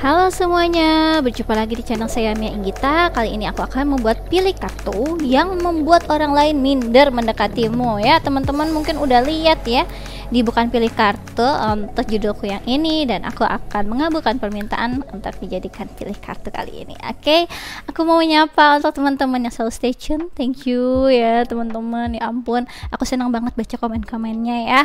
Halo semuanya, berjumpa lagi di channel saya Mia Inggita. Kali ini aku akan membuat pilih kartu yang membuat orang lain minder mendekatimu ya. Teman-teman mungkin udah lihat ya di bukan pilih kartu untuk judulku yang ini, dan aku akan mengabulkan permintaan untuk dijadikan pilih kartu kali ini. Oke, aku mau menyapa untuk teman-teman yang selalu stay tune. Thank you ya teman-teman. Ya ampun, aku senang banget baca komen-komennya ya.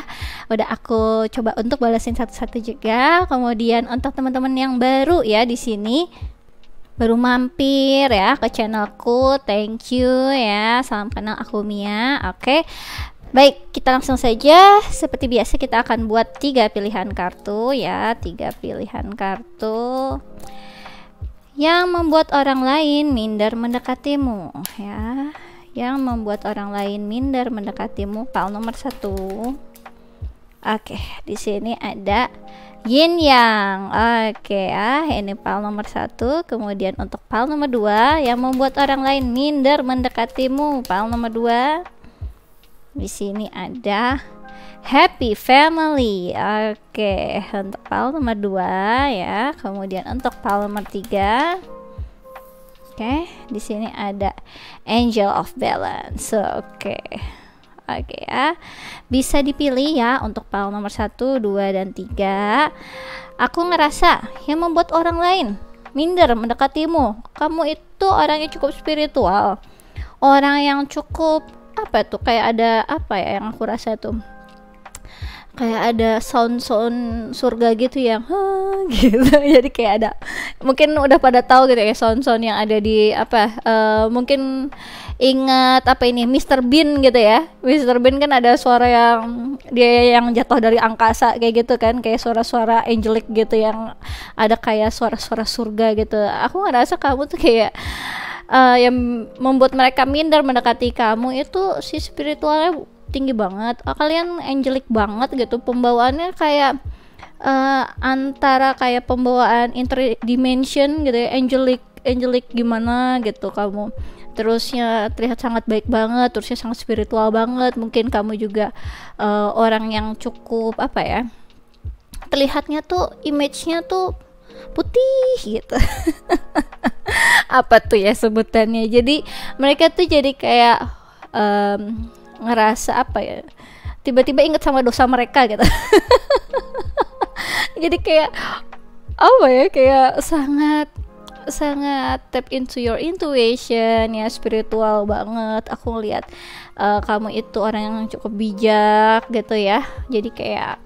Udah aku coba untuk balasin satu-satu juga. Kemudian untuk teman-teman yang baru ya di sini, baru mampir ya ke channelku, thank you ya. Salam kenal, aku Mia. Oke, baik, kita langsung saja. Seperti biasa kita akan buat 3 pilihan kartu ya, 3 pilihan kartu yang membuat orang lain minder mendekatimu ya, yang membuat orang lain minder mendekatimu. Pal nomor 1. Oke, di sini ada yin yang. Oke ya, ini pal nomor 1. Kemudian untuk pal nomor 2 yang membuat orang lain minder mendekatimu. Pal nomor 2. Di sini ada happy family. Oke, untuk pal nomor 2 ya. Kemudian untuk pal nomor 3. Oke, di sini ada angel of balance. Oke ya, bisa dipilih ya untuk pal nomor 1, 2, dan 3. Aku ngerasa yang membuat orang lain minder mendekatimu, kamu itu orang yang cukup spiritual, orang yang cukup apa tuh, kayak ada apa ya yang aku rasa tuh, kayak ada sound-sound surga gitu yang gitu. Jadi kayak ada, mungkin udah pada tahu gitu ya sound-sound yang ada di apa, mungkin ingat apa ini, Mr. Bean gitu ya. Mr. Bean kan ada suara yang dia yang jatuh dari angkasa kayak gitu kan, kayak suara-suara angelic gitu yang ada kayak suara-suara surga gitu. Aku ngerasa kamu tuh kayak yang membuat mereka minder mendekati kamu itu si spiritualnya tinggi banget. Kalian angelic banget gitu, pembawaannya kayak antara kayak pembawaan interdimension gitu ya, angelic gimana gitu kamu. Terusnya terlihat sangat baik banget, terusnya sangat spiritual banget. Mungkin kamu juga orang yang cukup apa ya, terlihatnya tuh image-nya tuh putih gitu. Apa tuh ya sebutannya, jadi mereka tuh jadi kayak ngerasa apa ya, tiba-tiba inget sama dosa mereka gitu. Jadi kayak apa ya, kayak sangat tap into your intuition ya, spiritual banget. Aku ngeliat kamu itu orang yang cukup bijak gitu ya, jadi kayak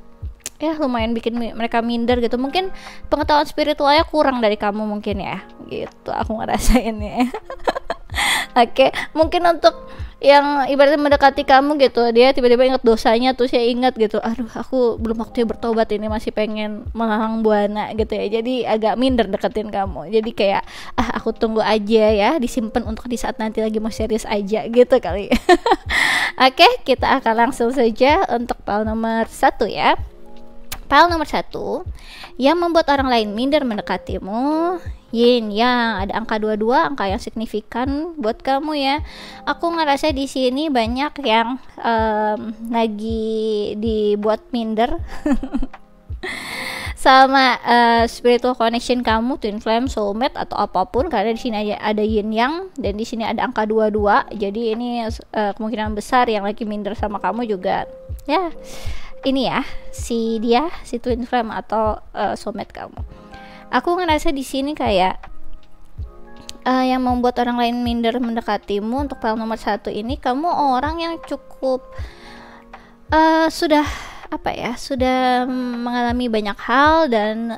ya lumayan bikin mereka minder gitu. Mungkin pengetahuan spiritualnya kurang dari kamu mungkin ya gitu, aku ngerasain ya. Oke, mungkin untuk yang ibaratnya mendekati kamu gitu, dia tiba-tiba ingat dosanya, tuh saya ingat gitu, aduh aku belum waktunya bertobat ini, masih pengen melalang buana gitu ya, jadi agak minder deketin kamu. Jadi kayak aku tunggu aja ya, disimpan untuk di saat nanti lagi mau serius aja gitu kali. Oke, kita akan langsung saja untuk pal nomor 1 ya. Pal nomor 1 yang membuat orang lain minder mendekatimu, yin yang. Ada angka 22, angka yang signifikan buat kamu ya. Aku ngerasa di sini banyak yang lagi dibuat minder sama spiritual connection kamu, twin flame, soulmate atau apapun, karena di sini ada yin yang, dan di sini ada angka 22. Jadi ini kemungkinan besar yang lagi minder sama kamu juga ya. Ini ya, si twin flame atau soulmate kamu. Aku ngerasa di sini kayak yang membuat orang lain minder mendekatimu untuk pal nomor 1 ini, kamu orang yang cukup sudah apa ya, sudah mengalami banyak hal, dan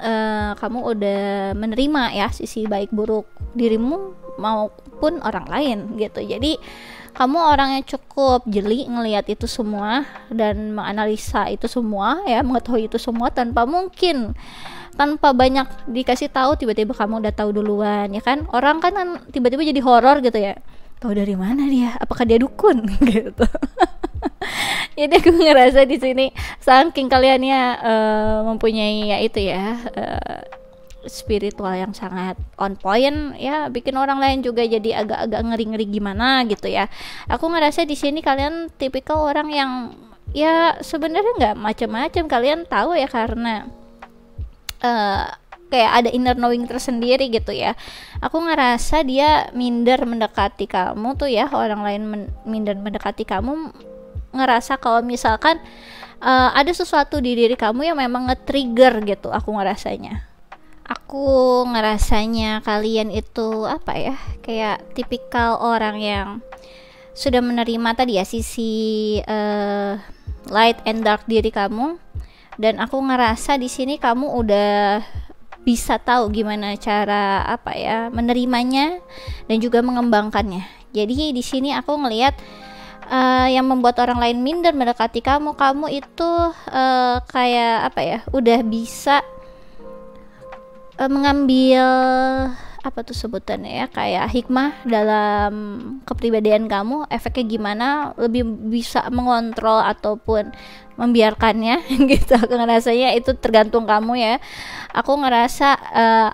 kamu udah menerima ya sisi baik buruk dirimu maupun orang lain gitu. Jadi kamu orang yang cukup jeli ngelihat itu semua dan menganalisa itu semua ya, mengetahui itu semua tanpa banyak dikasih tahu. Tiba-tiba kamu udah tahu duluan ya kan. Orang kan tiba-tiba jadi horor gitu ya, tahu dari mana dia, apakah dia dukun gitu. Jadi aku ngerasa di sini saking kaliannya mempunyai ya itu ya spiritual yang sangat on point ya, bikin orang lain juga jadi agak-agak ngeri-ngeri gimana gitu ya. Aku ngerasa di sini kalian tipikal orang yang ya sebenarnya nggak macam-macam, kalian tahu ya, karena kayak ada inner knowing tersendiri gitu ya. Aku ngerasa dia minder mendekati kamu tuh ya, orang lain minder mendekati kamu, ngerasa kalau misalkan ada sesuatu di diri kamu yang memang nge-trigger gitu. Aku ngerasanya kalian itu apa ya, kayak tipikal orang yang sudah menerima tadi ya sisi light and dark diri kamu, dan aku ngerasa di sini kamu udah bisa tahu gimana cara apa ya menerimanya dan juga mengembangkannya. Jadi di sini aku ngelihat yang membuat orang lain minder mendekati kamu itu kayak apa ya, udah bisa mengambil apa tuh sebutannya ya, kayak hikmah dalam kepribadian kamu, efeknya gimana, lebih bisa mengontrol ataupun membiarkannya gitu. Aku ngerasanya itu tergantung kamu ya. Aku ngerasa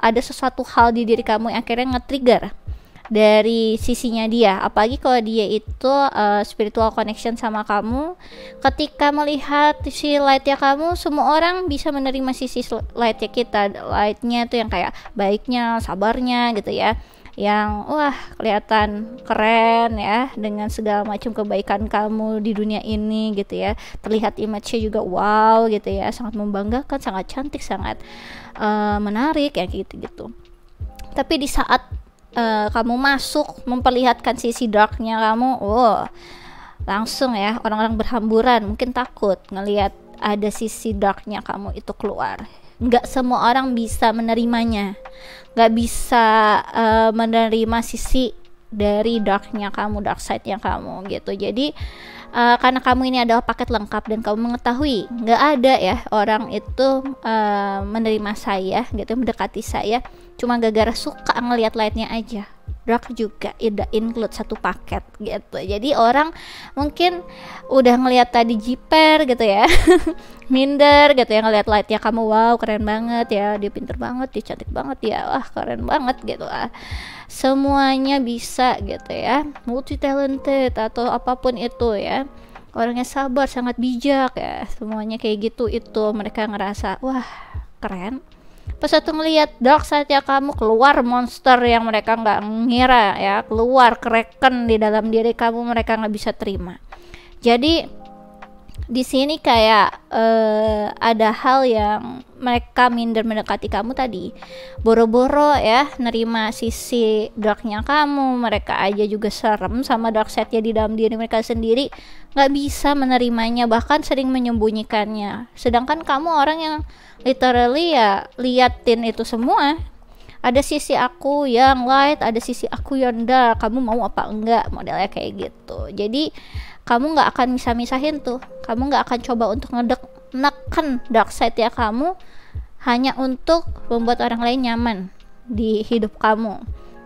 ada sesuatu hal di diri kamu yang akhirnya nge-trigger dari sisinya dia, apalagi kalau dia itu spiritual connection sama kamu. Ketika melihat sisi lightnya kamu, semua orang bisa menerima sisi lightnya kita. Lightnya itu yang kayak baiknya, sabarnya gitu ya, yang wah kelihatan keren ya dengan segala macam kebaikan kamu di dunia ini gitu ya. Terlihat image-nya juga wow gitu ya, sangat membanggakan, sangat cantik, sangat menarik ya gitu. Tapi di saat kamu masuk memperlihatkan sisi darknya kamu, langsung ya orang-orang berhamburan, mungkin takut ngelihat ada sisi darknya kamu itu keluar. Nggak semua orang bisa menerimanya, nggak bisa menerima sisi dari darknya kamu, dark side-nya kamu gitu. Jadi karena kamu ini adalah paket lengkap dan kamu mengetahui nggak ada ya orang itu menerima saya gitu, mendekati saya cuma gara-gara suka ngelihat lightnya aja. Dark juga include satu paket gitu. Jadi orang mungkin udah ngelihat tadi jiper gitu ya minder gitu ya, ngelihat lightnya kamu, wow keren banget ya, dia pinter banget, dia cantik banget ya, wah keren banget gitu lah, semuanya bisa gitu ya, multi talented atau apapun itu ya, orangnya sabar, sangat bijak ya, semuanya kayak gitu. Itu mereka ngerasa wah keren. Pas satu ngelihat dark side-nya kamu, keluar monster yang mereka nggak ngira ya, keluar kraken di dalam diri kamu, mereka nggak bisa terima. Jadi di sini kayak ada hal yang mereka minder mendekati kamu tadi, boro-boro ya nerima sisi darknya kamu. Mereka aja juga serem sama dark side-nya di dalam diri mereka sendiri, nggak bisa menerimanya, bahkan sering menyembunyikannya. Sedangkan kamu orang yang literally ya liatin itu semua. Ada sisi aku yang light, ada sisi aku yang dark, kamu mau apa enggak, modelnya kayak gitu. Jadi kamu nggak akan bisa misahin tuh, kamu nggak akan coba untuk neken dark side ya kamu hanya untuk membuat orang lain nyaman di hidup kamu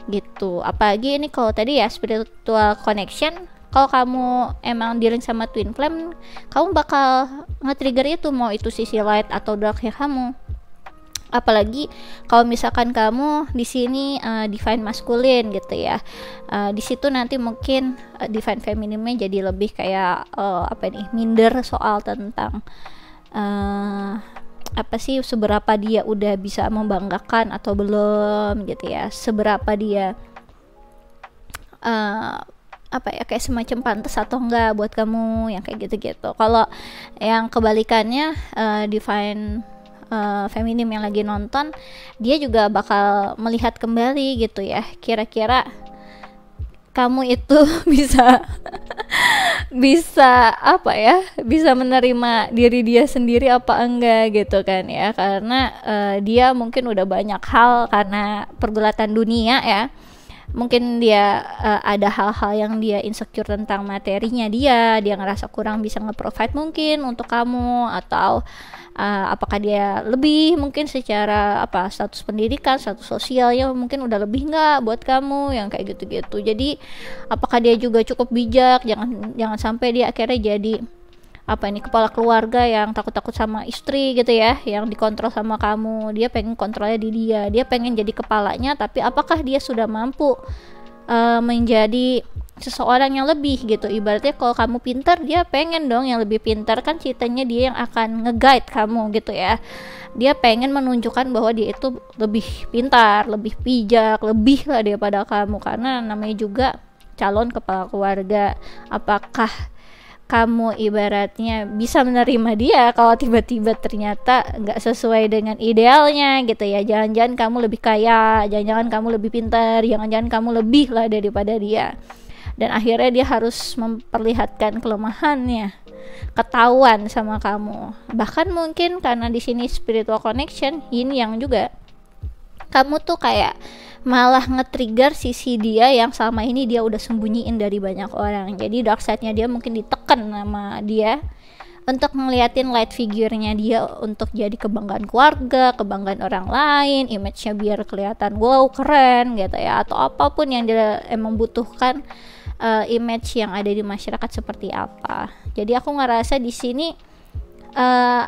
gitu. Apalagi ini kalau tadi ya spiritual connection, kalau kamu emang dealing sama twin flame, kamu bakal nge-trigger itu, mau itu sisi light atau dark ya kamu. Apalagi kalau misalkan kamu di sini divine masculine gitu ya, di situ nanti mungkin divine femininenya jadi lebih kayak minder soal tentang apa sih, seberapa dia udah bisa membanggakan atau belum gitu ya, seberapa dia kayak semacam pantas atau enggak buat kamu, yang kayak gitu-gitu. Kalau yang kebalikannya divine feminim yang lagi nonton, dia juga bakal melihat kembali gitu ya, kira-kira kamu itu bisa bisa menerima diri dia sendiri apa enggak gitu kan ya, karena dia mungkin udah banyak hal karena pergulatan dunia ya, mungkin dia ada hal-hal yang dia insecure tentang materinya, dia ngerasa kurang bisa nge-provide mungkin untuk kamu, atau apakah dia lebih mungkin secara status pendidikan, status sosialnya mungkin udah lebih nggak buat kamu, yang kayak gitu-gitu. Jadi apakah dia juga cukup bijak, jangan sampai dia akhirnya jadi kepala keluarga yang takut-takut sama istri gitu ya, yang dikontrol sama kamu. Dia pengen kontrolnya di dia pengen jadi kepalanya, tapi apakah dia sudah mampu menjadi seseorang yang lebih gitu. Ibaratnya kalau kamu pintar, dia pengen dong yang lebih pintar, kan ceritanya dia yang akan nge-guide kamu gitu ya. Dia pengen menunjukkan bahwa dia itu lebih pintar, lebih bijak, lebih lah daripada kamu, karena namanya juga calon kepala keluarga. Apakah kamu ibaratnya bisa menerima dia kalau tiba-tiba ternyata nggak sesuai dengan idealnya gitu ya? Jangan-jangan kamu lebih kaya, jangan-jangan kamu lebih pintar, jangan-jangan kamu lebih lah daripada dia, dan akhirnya dia harus memperlihatkan kelemahannya, ketahuan sama kamu. Bahkan mungkin karena di sini spiritual connection, yin yang juga, kamu tuh kayak malah nge-trigger sisi dia yang selama ini dia udah sembunyiin dari banyak orang. Jadi dark side-nya dia mungkin ditekan sama dia untuk ngeliatin light figure-nya dia, untuk jadi kebanggaan keluarga, kebanggaan orang lain, image-nya biar kelihatan wow keren gitu ya, atau apapun yang dia emang butuhkan, image yang ada di masyarakat seperti apa. Jadi aku ngerasa di sini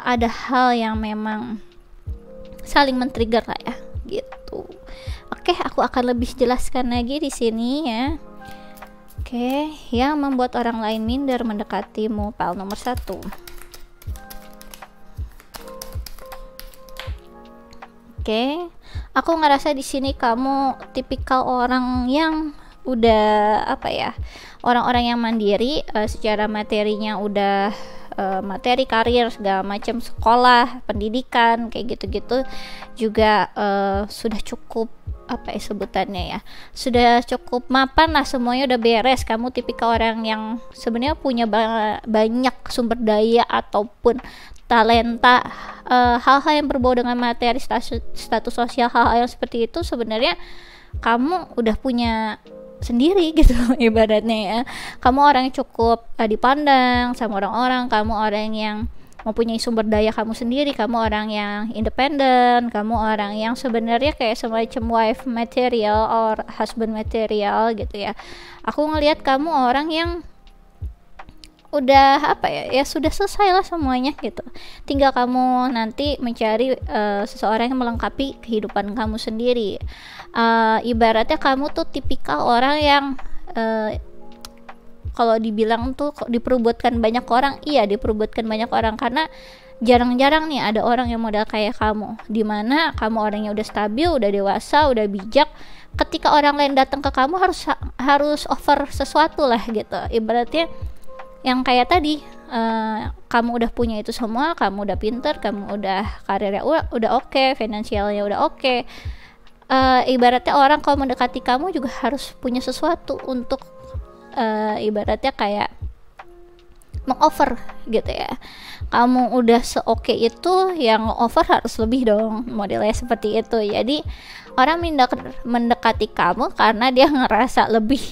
ada hal yang memang saling men-trigger lah ya gitu. Oke, aku akan lebih jelaskan lagi di sini ya. Oke, yang membuat orang lain minder mendekatimu, pile nomor 1. Oke, aku ngerasa di sini kamu tipikal orang yang udah apa ya, orang-orang yang mandiri, secara materinya udah materi karir segala macam, sekolah, pendidikan kayak gitu-gitu juga sudah cukup, apa ya sebutannya ya, sudah cukup mapan lah, semuanya udah beres. Kamu tipikal orang yang sebenarnya punya banyak sumber daya ataupun talenta, hal-hal yang berbau dengan materi, status sosial, hal-hal yang seperti itu sebenarnya kamu udah punya sendiri gitu ibaratnya ya. Kamu orang yang cukup dipandang sama orang-orang, kamu orang yang mempunyai sumber daya kamu sendiri, kamu orang yang independen, kamu orang yang sebenarnya kayak semacam wife material or husband material gitu ya. Aku ngelihat kamu orang yang udah apa ya, ya sudah selesai lah semuanya gitu. Tinggal kamu nanti mencari seseorang yang melengkapi kehidupan kamu sendiri. Ibaratnya kamu tuh tipikal orang yang kalau dibilang tuh diperbuatkan banyak orang, iya diperbuatkan banyak orang, karena jarang-jarang nih ada orang yang modal kayak kamu, dimana kamu orangnya udah stabil, udah dewasa, udah bijak. Ketika orang lain datang ke kamu harus offer sesuatu lah gitu. Ibaratnya yang kayak tadi, kamu udah punya itu semua, kamu udah pinter, kamu udah karirnya udah oke, finansialnya udah oke. Ibaratnya orang kalau mendekati kamu juga harus punya sesuatu untuk ibaratnya kayak meng-offer gitu ya. Kamu udah seoke itu, yang offer harus lebih dong, modelnya seperti itu. Jadi orang mendekati kamu karena dia ngerasa lebih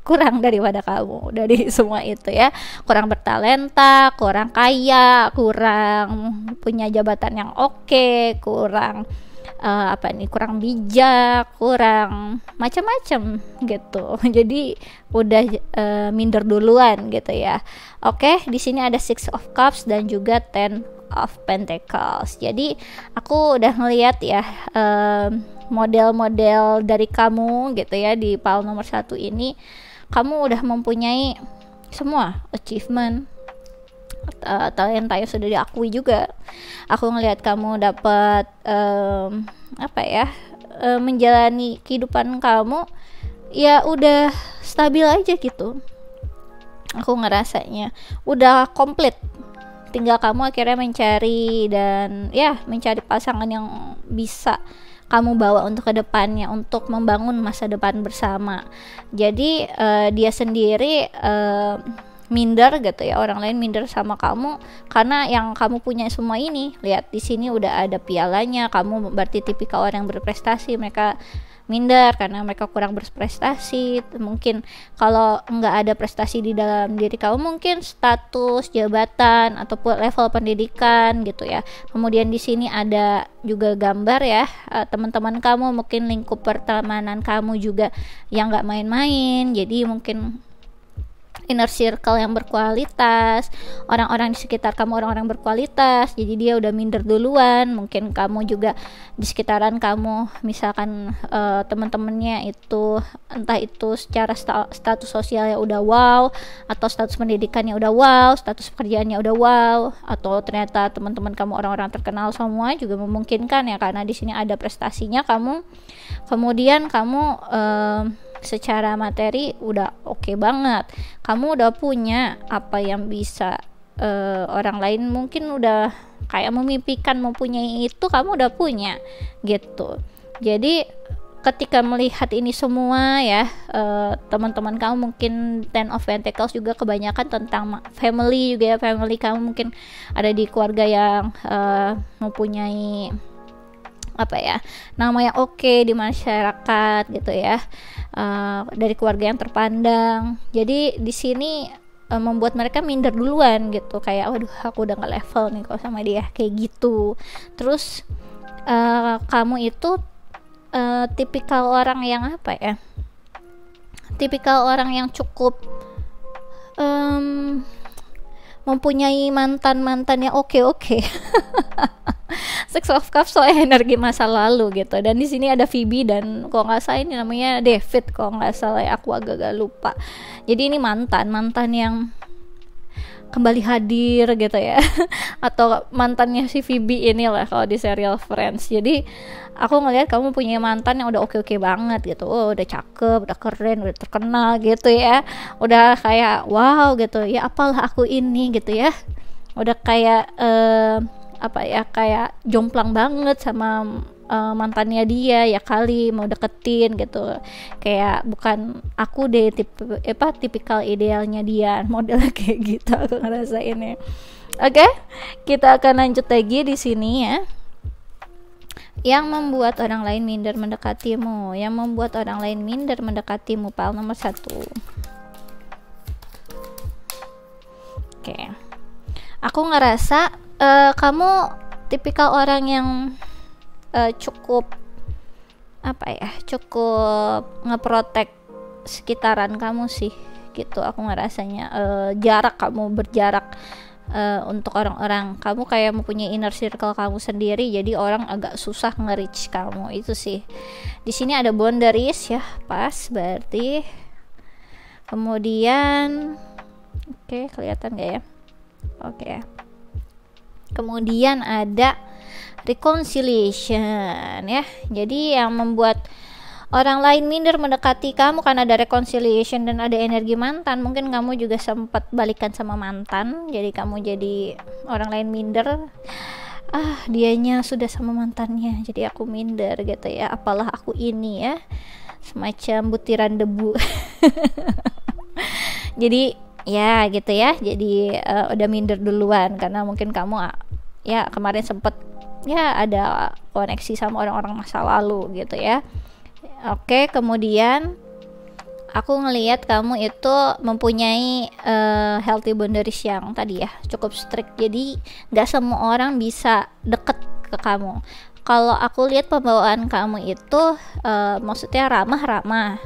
kurang daripada kamu dari semua itu ya. Kurang bertalenta, kurang kaya, kurang punya jabatan yang oke, kurang kurang bijak, kurang macam-macam gitu. Jadi udah minder duluan gitu ya. Oke, di sini ada Six of Cups dan juga Ten of Pentacles. Jadi aku udah ngeliat ya model-model dari kamu gitu ya di pile nomor 1 ini. Kamu udah mempunyai semua achievement, talenta yang sudah diakui juga. Aku ngelihat kamu dapat menjalani kehidupan kamu ya udah stabil aja gitu. Aku ngerasanya udah komplit. Tinggal kamu akhirnya mencari pasangan yang bisa kamu bawa untuk kedepannya, untuk membangun masa depan bersama. Jadi dia sendiri minder gitu ya, orang lain minder sama kamu karena yang kamu punya semua ini. Lihat di sini udah ada pialanya, kamu berarti tipikal orang yang berprestasi. Mereka minder karena mereka kurang berprestasi. Mungkin kalau nggak ada prestasi di dalam diri kamu, mungkin status, jabatan ataupun level pendidikan gitu ya. Kemudian di sini ada juga gambar ya, teman-teman kamu, mungkin lingkup pertemanan kamu juga yang nggak main-main. Jadi mungkin inner circle yang berkualitas, orang-orang di sekitar kamu orang-orang berkualitas, jadi dia udah minder duluan. Mungkin kamu juga di sekitaran kamu misalkan teman-temannya itu entah itu secara status sosialnya udah wow, atau status pendidikannya udah wow, status pekerjaannya udah wow, atau ternyata teman-teman kamu orang-orang terkenal semua juga memungkinkan ya, karena di sini ada prestasinya kamu. Kemudian kamu secara materi udah oke banget, kamu udah punya apa yang bisa orang lain mungkin udah kayak memimpikan mempunyai itu, kamu udah punya gitu. Jadi ketika melihat ini semua ya, teman-teman kamu mungkin Ten of Pentacles juga kebanyakan tentang family juga ya, family kamu mungkin ada di keluarga yang mempunyai apa ya, nama yang oke di masyarakat gitu ya, dari keluarga yang terpandang. Jadi di sini membuat mereka minder duluan gitu, kayak waduh aku udah nggak level nih kalau sama dia kayak gitu. Terus kamu itu tipikal orang yang apa ya, tipikal orang yang cukup mempunyai mantan yang oke. Six of Cups soal energi masa lalu gitu. Dan di sini ada Phoebe dan kalau nggak salah ini namanya David kalau nggak salah ya, aku agak lupa. Jadi ini mantan yang kembali hadir gitu ya atau mantannya si Phoebe inilah kalau di serial Friends. Jadi aku ngelihat kamu punya mantan yang udah oke banget gitu, udah cakep, udah keren, udah terkenal gitu ya, udah kayak wow gitu ya, apalah aku ini gitu ya, udah kayak apa ya, kayak jomplang banget sama mantannya dia ya kali, mau deketin gitu, kayak bukan aku deh tipikal idealnya dia, model kayak gitu aku ngerasa ini. Oke, kita akan lanjut lagi di sini ya. Yang membuat orang lain minder mendekatimu, yang membuat orang lain minder mendekatimu, pile nomor 1. Oke, aku ngerasa kamu tipikal orang yang cukup apa ya, cukup ngeprotek sekitaran kamu sih gitu. Aku ngerasanya kamu berjarak untuk orang-orang, kamu kayak mempunyai inner circle kamu sendiri, jadi orang agak susah nge-reach kamu itu sih. Di sini ada boundaries ya, pas berarti. Kemudian oke, kelihatan gak ya? Oke. Kemudian ada reconciliation ya. Jadi yang membuat orang lain minder mendekati kamu karena ada reconciliation dan ada energi mantan. Mungkin kamu juga sempat balikan sama mantan, jadi kamu jadi orang lain minder. Dianya sudah sama mantannya, jadi aku minder gitu ya, apalah aku ini ya, semacam butiran debu. Jadi ya gitu ya, jadi udah minder duluan karena mungkin kamu ya kemarin sempet ya ada koneksi sama orang-orang masa lalu gitu ya. Oke, kemudian aku ngelihat kamu itu mempunyai healthy boundaries yang tadi ya cukup strict, jadi nggak semua orang bisa deket ke kamu. Kalau aku lihat pembawaan kamu itu maksudnya ramah-ramah,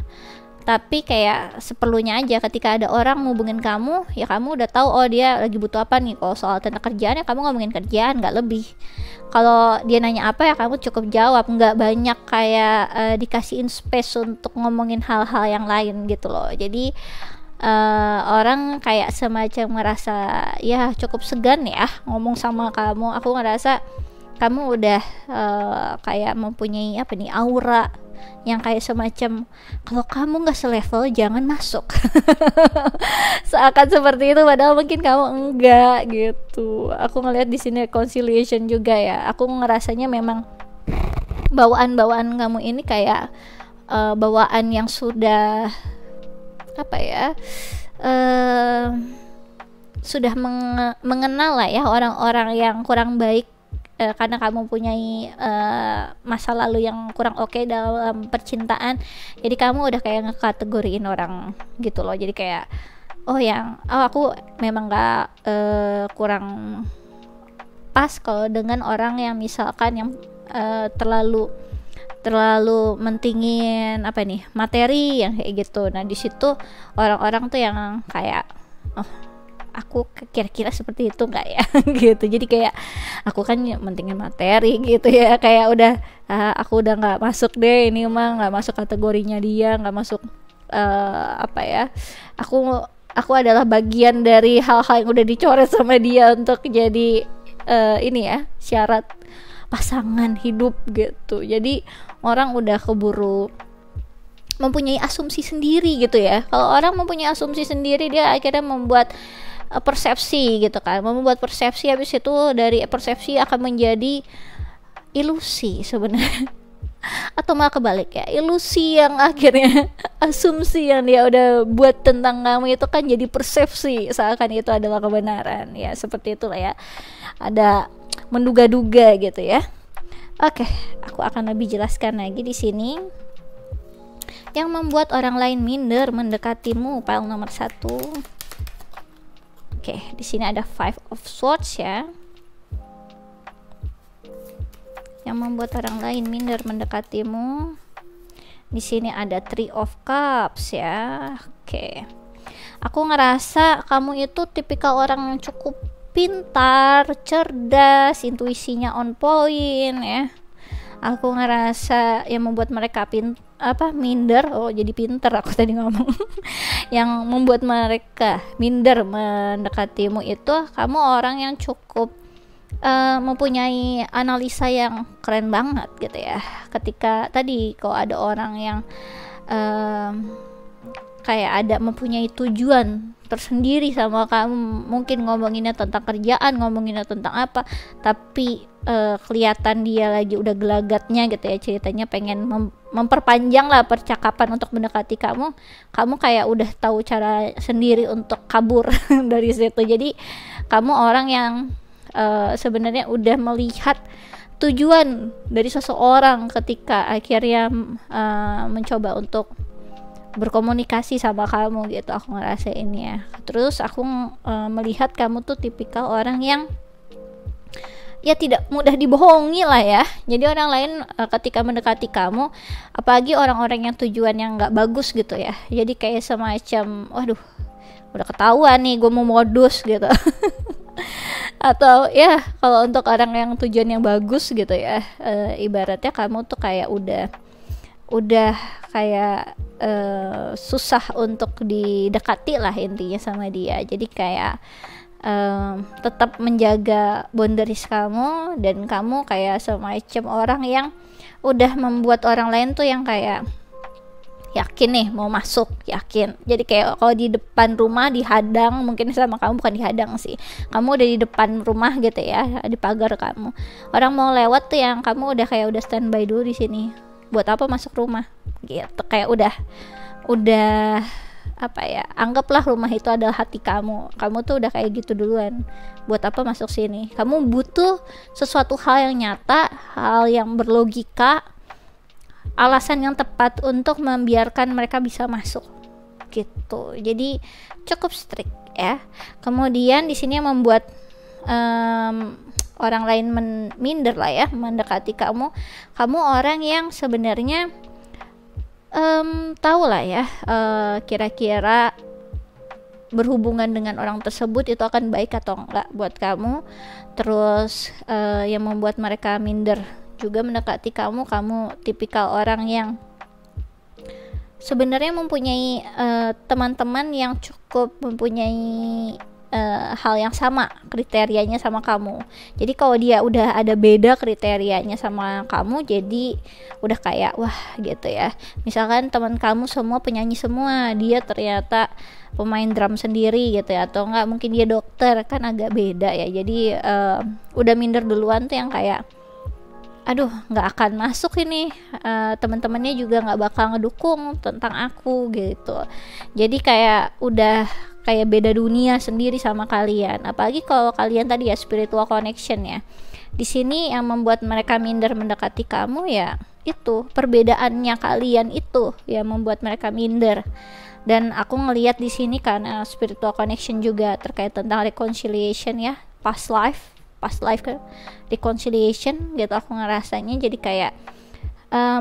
tapi kayak seperlunya aja. Ketika ada orang ngubungin kamu, ya kamu udah tahu oh dia lagi butuh apa nih. Kalau soal tentang kerjaan ya kamu ngomongin kerjaan, nggak lebih. Kalau dia nanya apa ya kamu cukup jawab, nggak banyak kayak dikasihin space untuk ngomongin hal-hal yang lain gitu loh. Jadi orang kayak semacam ngerasa ya cukup segan ya ngomong sama kamu. Aku ngerasa kamu udah kayak mempunyai apa nih, aura yang kayak semacam kalau kamu nggak selevel jangan masuk. Seakan seperti itu, padahal mungkin kamu enggak gitu. Aku ngelihat di sini reconciliation juga ya. Aku ngerasanya memang bawaan kamu ini kayak bawaan yang sudah apa ya, sudah mengenal lah ya orang-orang yang kurang baik. Karena kamu mempunyai masa lalu yang kurang oke dalam percintaan, jadi kamu udah kayak ngekategoriin orang gitu loh. Jadi kayak aku memang gak kurang pas kalau dengan orang yang misalkan yang terlalu terlalu mentingin apa nih, materi yang kayak gitu. Nah di situ orang-orang tuh yang kayak, oh aku kira-kira seperti itu nggak ya gitu. Jadi kayak aku kan mentingin materi gitu ya, kayak udah aku udah nggak masuk deh, ini mah nggak masuk kategorinya dia, nggak masuk apa ya, aku adalah bagian dari hal-hal yang udah dicoret sama dia untuk jadi ini ya, syarat pasangan hidup gitu. Jadi orang udah keburu mempunyai asumsi sendiri gitu ya. Kalau orang mempunyai asumsi sendiri, dia akhirnya membuat persepsi gitu kan, membuat persepsi, habis itu dari persepsi akan menjadi ilusi sebenarnya atau malah kebalik ya, ilusi yang akhirnya asumsi yang dia udah buat tentang kamu itu kan jadi persepsi seakan itu adalah kebenaran ya, seperti itulah ya, ada menduga-duga gitu ya. Oke, aku akan lebih jelaskan lagi di sini. Yang membuat orang lain minder mendekatimu, file nomor 1. Oke, di sini ada Five of Swords ya. Yang membuat orang lain minder mendekatimu. Di sini ada Three of Cups ya. Oke. Aku ngerasa kamu itu tipikal orang yang cukup pintar, cerdas, intuisinya on point ya. Aku ngerasa yang membuat mereka minder, oh jadi pinter aku tadi ngomong yang membuat mereka minder mendekatimu itu kamu orang yang cukup mempunyai analisa yang keren banget gitu ya. Ketika tadi kalau ada orang yang kayak ada mempunyai tujuan tersendiri sama kamu, mungkin ngomonginnya tentang kerjaan, ngomonginnya tentang apa, tapi kelihatan dia lagi udah gelagatnya gitu ya, ceritanya pengen memperpanjang lah percakapan untuk mendekati kamu kayak udah tahu cara sendiri untuk kabur dari situ. Jadi kamu orang yang sebenarnya udah melihat tujuan dari seseorang ketika akhirnya mencoba untuk berkomunikasi sama kamu gitu, aku ngerasain ya. Terus aku melihat kamu tuh tipikal orang yang ya tidak mudah dibohongi lah ya. Jadi orang lain ketika mendekati kamu, apalagi orang-orang yang tujuan yang nggak bagus gitu ya, jadi kayak semacam waduh udah ketahuan nih gue mau modus gitu atau ya kalau untuk orang yang tujuan yang bagus gitu ya, ibaratnya kamu tuh kayak udah kayak susah untuk didekati lah intinya sama dia. Jadi kayak tetap menjaga boundaries kamu, dan kamu kayak semacam orang yang udah membuat orang lain tuh yang kayak yakin nih mau masuk, yakin. Jadi kayak kalau di depan rumah dihadang, mungkin sama kamu bukan dihadang sih, kamu udah di depan rumah gitu ya, di pagar kamu, orang mau lewat tuh yang kamu udah kayak udah standby dulu di sini, buat apa masuk rumah gitu. Kayak udah apa ya, anggaplah rumah itu adalah hati kamu tuh udah kayak gitu duluan, buat apa masuk sini. Kamu butuh sesuatu hal yang nyata, hal yang berlogika, alasan yang tepat untuk membiarkan mereka bisa masuk gitu. Jadi cukup strict ya. Kemudian di sini yang membuat orang lain minder lah ya mendekati kamu orang yang sebenarnya tahu lah ya kira-kira berhubungan dengan orang tersebut itu akan baik atau enggak buat kamu. Terus yang membuat mereka minder juga mendekati kamu tipikal orang yang sebenarnya mempunyai teman-teman yang cukup mempunyai hal yang sama kriterianya sama kamu. Jadi kalau dia udah ada beda kriterianya sama kamu, jadi udah kayak wah gitu ya. Misalkan teman kamu semua penyanyi semua, dia ternyata pemain drum sendiri gitu ya, atau enggak mungkin dia dokter, kan agak beda ya. Jadi udah minder duluan tuh yang kayak aduh nggak akan masuk ini, teman-temannya juga nggak bakal ngedukung tentang aku gitu. Jadi kayak udah kayak beda dunia sendiri sama kalian. Apalagi kalau kalian tadi ya spiritual connection ya. Di sini yang membuat mereka minder mendekati kamu ya itu perbedaannya kalian itu yang membuat mereka minder. Dan aku ngelihat di sini karena spiritual connection juga terkait tentang reconciliation ya, past life reconciliation gitu aku ngerasanya. Jadi kayak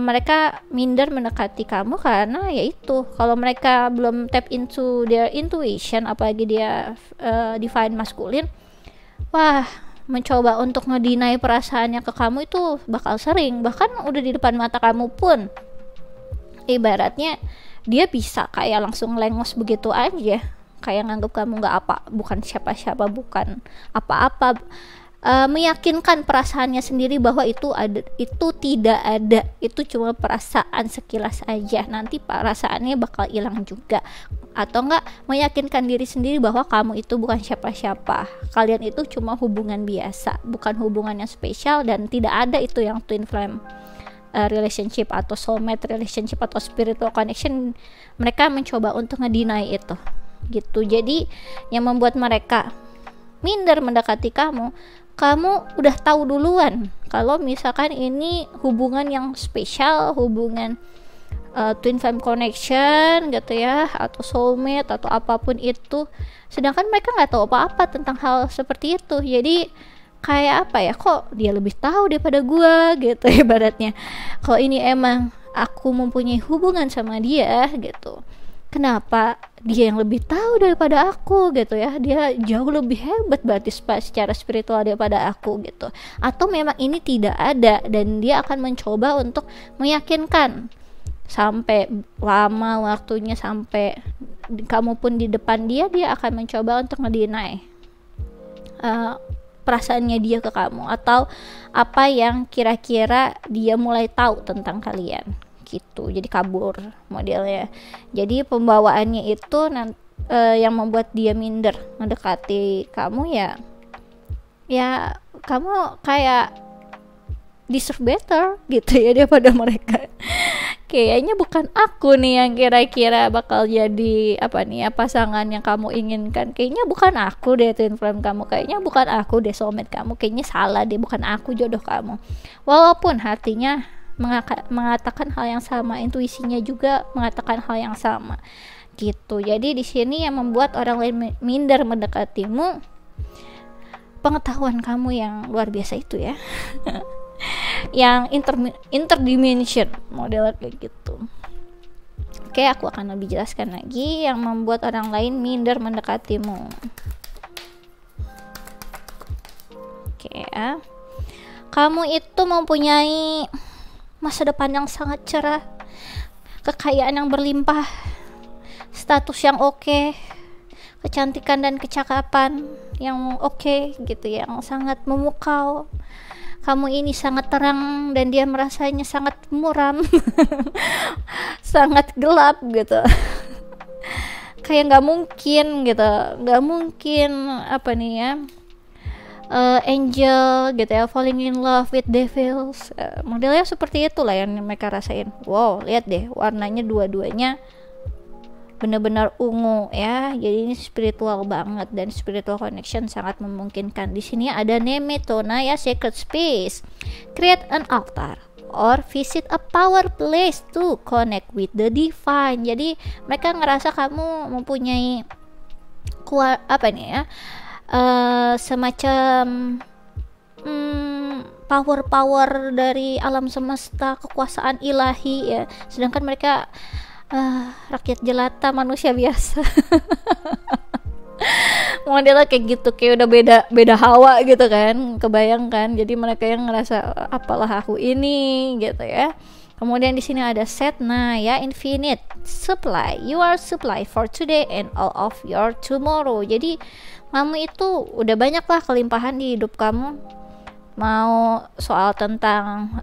mereka minder mendekati kamu karena yaitu kalau mereka belum tap into their intuition, apalagi dia divine maskulin, wah, mencoba untuk ngedinai perasaannya ke kamu itu bakal sering, bahkan udah di depan mata kamu pun ibaratnya dia bisa kayak langsung lengos begitu aja, kayak nganggap kamu nggak apa, bukan siapa-siapa, bukan apa-apa, meyakinkan perasaannya sendiri bahwa itu tidak ada, itu cuma perasaan sekilas aja, nanti perasaannya bakal hilang juga. Atau enggak meyakinkan diri sendiri bahwa kamu itu bukan siapa-siapa, kalian itu cuma hubungan biasa, bukan hubungan yang spesial, dan tidak ada itu yang twin flame relationship atau soulmate relationship atau spiritual connection. Mereka mencoba untuk ngedinai itu gitu. Jadi yang membuat mereka minder mendekati kamu udah tahu duluan kalau misalkan ini hubungan yang spesial, hubungan twin flame connection gitu ya, atau soulmate atau apapun itu, sedangkan mereka nggak tahu apa-apa tentang hal seperti itu. Jadi kayak apa ya, kok dia lebih tahu daripada gua gitu ibaratnya. Kalau ini emang aku mempunyai hubungan sama dia gitu, kenapa dia yang lebih tahu daripada aku gitu ya, dia jauh lebih hebat berarti secara spiritual daripada aku gitu. Atau memang ini tidak ada dan dia akan mencoba untuk meyakinkan sampai lama waktunya, sampai kamu pun di depan dia akan mencoba untuk ngedinai perasaannya dia ke kamu, atau apa yang kira-kira dia mulai tahu tentang kalian gitu. Jadi kabur modelnya. Jadi pembawaannya itu yang membuat dia minder mendekati kamu ya kamu kayak deserve better gitu ya daripada mereka. Kayaknya bukan aku nih yang kira-kira bakal jadi pasangan yang kamu inginkan. Kayaknya bukan aku deh twin flame kamu, kayaknya bukan aku deh soulmate kamu, kayaknya salah deh, bukan aku jodoh kamu. Walaupun hatinya mengatakan hal yang sama, intuisinya juga mengatakan hal yang sama gitu. Jadi di sini yang membuat orang lain minder mendekatimu, pengetahuan kamu yang luar biasa itu ya. Yang interdimension model kayak gitu. Oke, aku akan lebih jelaskan lagi yang membuat orang lain minder mendekatimu. Oke ya, kamu itu mempunyai masa depan yang sangat cerah, kekayaan yang berlimpah, status yang oke, kecantikan dan kecakapan yang oke gitu, yang sangat memukau. Kamu ini sangat terang dan dia merasanya sangat muram. Sangat gelap gitu. Kayak nggak mungkin gitu, nggak mungkin angel gitu ya, falling in love with devils, modelnya seperti itulah yang mereka rasain. Wow, lihat deh warnanya dua-duanya benar-benar ungu ya, jadi ini spiritual banget dan spiritual connection sangat memungkinkan. Di sini ada Nemetona ya, sacred space, create an altar or visit a power place to connect with the divine. Jadi mereka ngerasa kamu mempunyai semacam power dari alam semesta, kekuasaan ilahi ya, sedangkan mereka rakyat jelata, manusia biasa. Modelnya kayak gitu, kayak udah beda hawa gitu kan, kebayangkan. Jadi mereka yang ngerasa apalah aku ini gitu ya. Kemudian di sini ada Setna ya, infinite supply, you are supply for today and all of your tomorrow. Jadi kamu itu udah banyak lah kelimpahan di hidup kamu. Mau soal tentang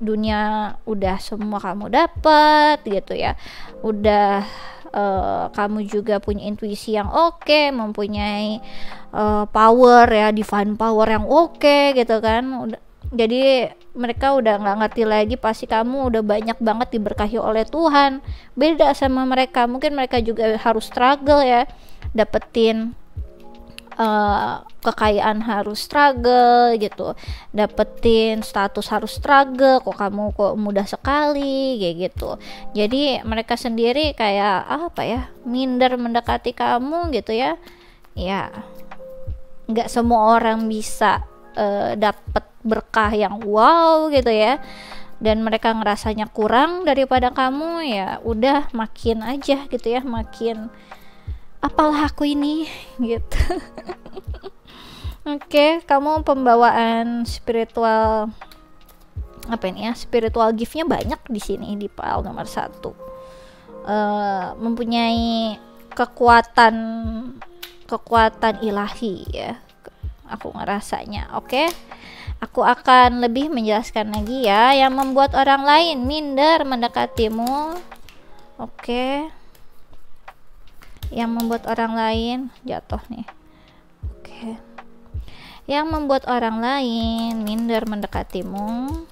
dunia udah semua kamu dapat gitu ya, udah kamu juga punya intuisi yang oke, mempunyai power ya, divine power yang oke gitu kan. Jadi mereka udah nggak ngerti lagi, pasti kamu udah banyak banget diberkahi oleh Tuhan. Beda sama mereka, mungkin mereka juga harus struggle ya, dapetin kekayaan harus struggle gitu, dapetin status harus struggle, kok kamu kok mudah sekali kayak gitu. Jadi mereka sendiri kayak minder mendekati kamu gitu ya. Ya nggak semua orang bisa dapet berkah yang wow gitu ya, dan mereka ngerasanya kurang daripada kamu, ya udah makin aja gitu ya, makin apalah aku ini gitu. Oke, kamu pembawaan spiritual apa ini ya, spiritual giftnya banyak di sini di pile nomor 1. Mempunyai kekuatan ilahi ya, aku ngerasanya. Oke, aku akan lebih menjelaskan lagi ya, yang membuat orang lain minder mendekatimu. Oke, yang membuat orang lain jatuh nih. Oke, yang membuat orang lain minder mendekatimu,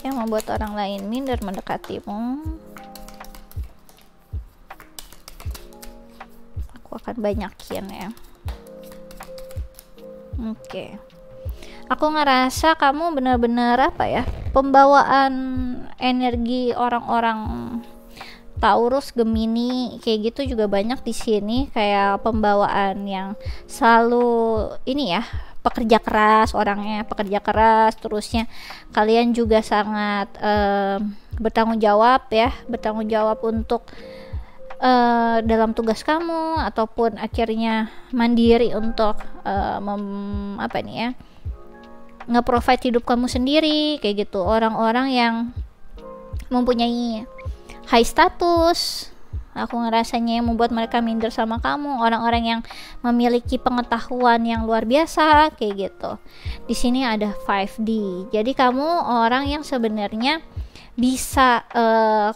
yang membuat orang lain minder mendekatimu. Aku akan banyakin ya. Oke, aku ngerasa kamu benar-benar apa ya, pembawaan energi orang-orang Taurus, Gemini kayak gitu juga banyak di sini, kayak pembawaan yang selalu ini ya, pekerja keras, orangnya pekerja keras, terusnya kalian juga sangat bertanggung jawab ya, bertanggung jawab untuk dalam tugas kamu, ataupun akhirnya mandiri untuk apa nih ya, nge-provide hidup kamu sendiri kayak gitu. Orang-orang yang mempunyai high status, aku ngerasanya yang membuat mereka minder sama kamu, orang-orang yang memiliki pengetahuan yang luar biasa kayak gitu. Di sini ada 5D, jadi kamu orang yang sebenarnya bisa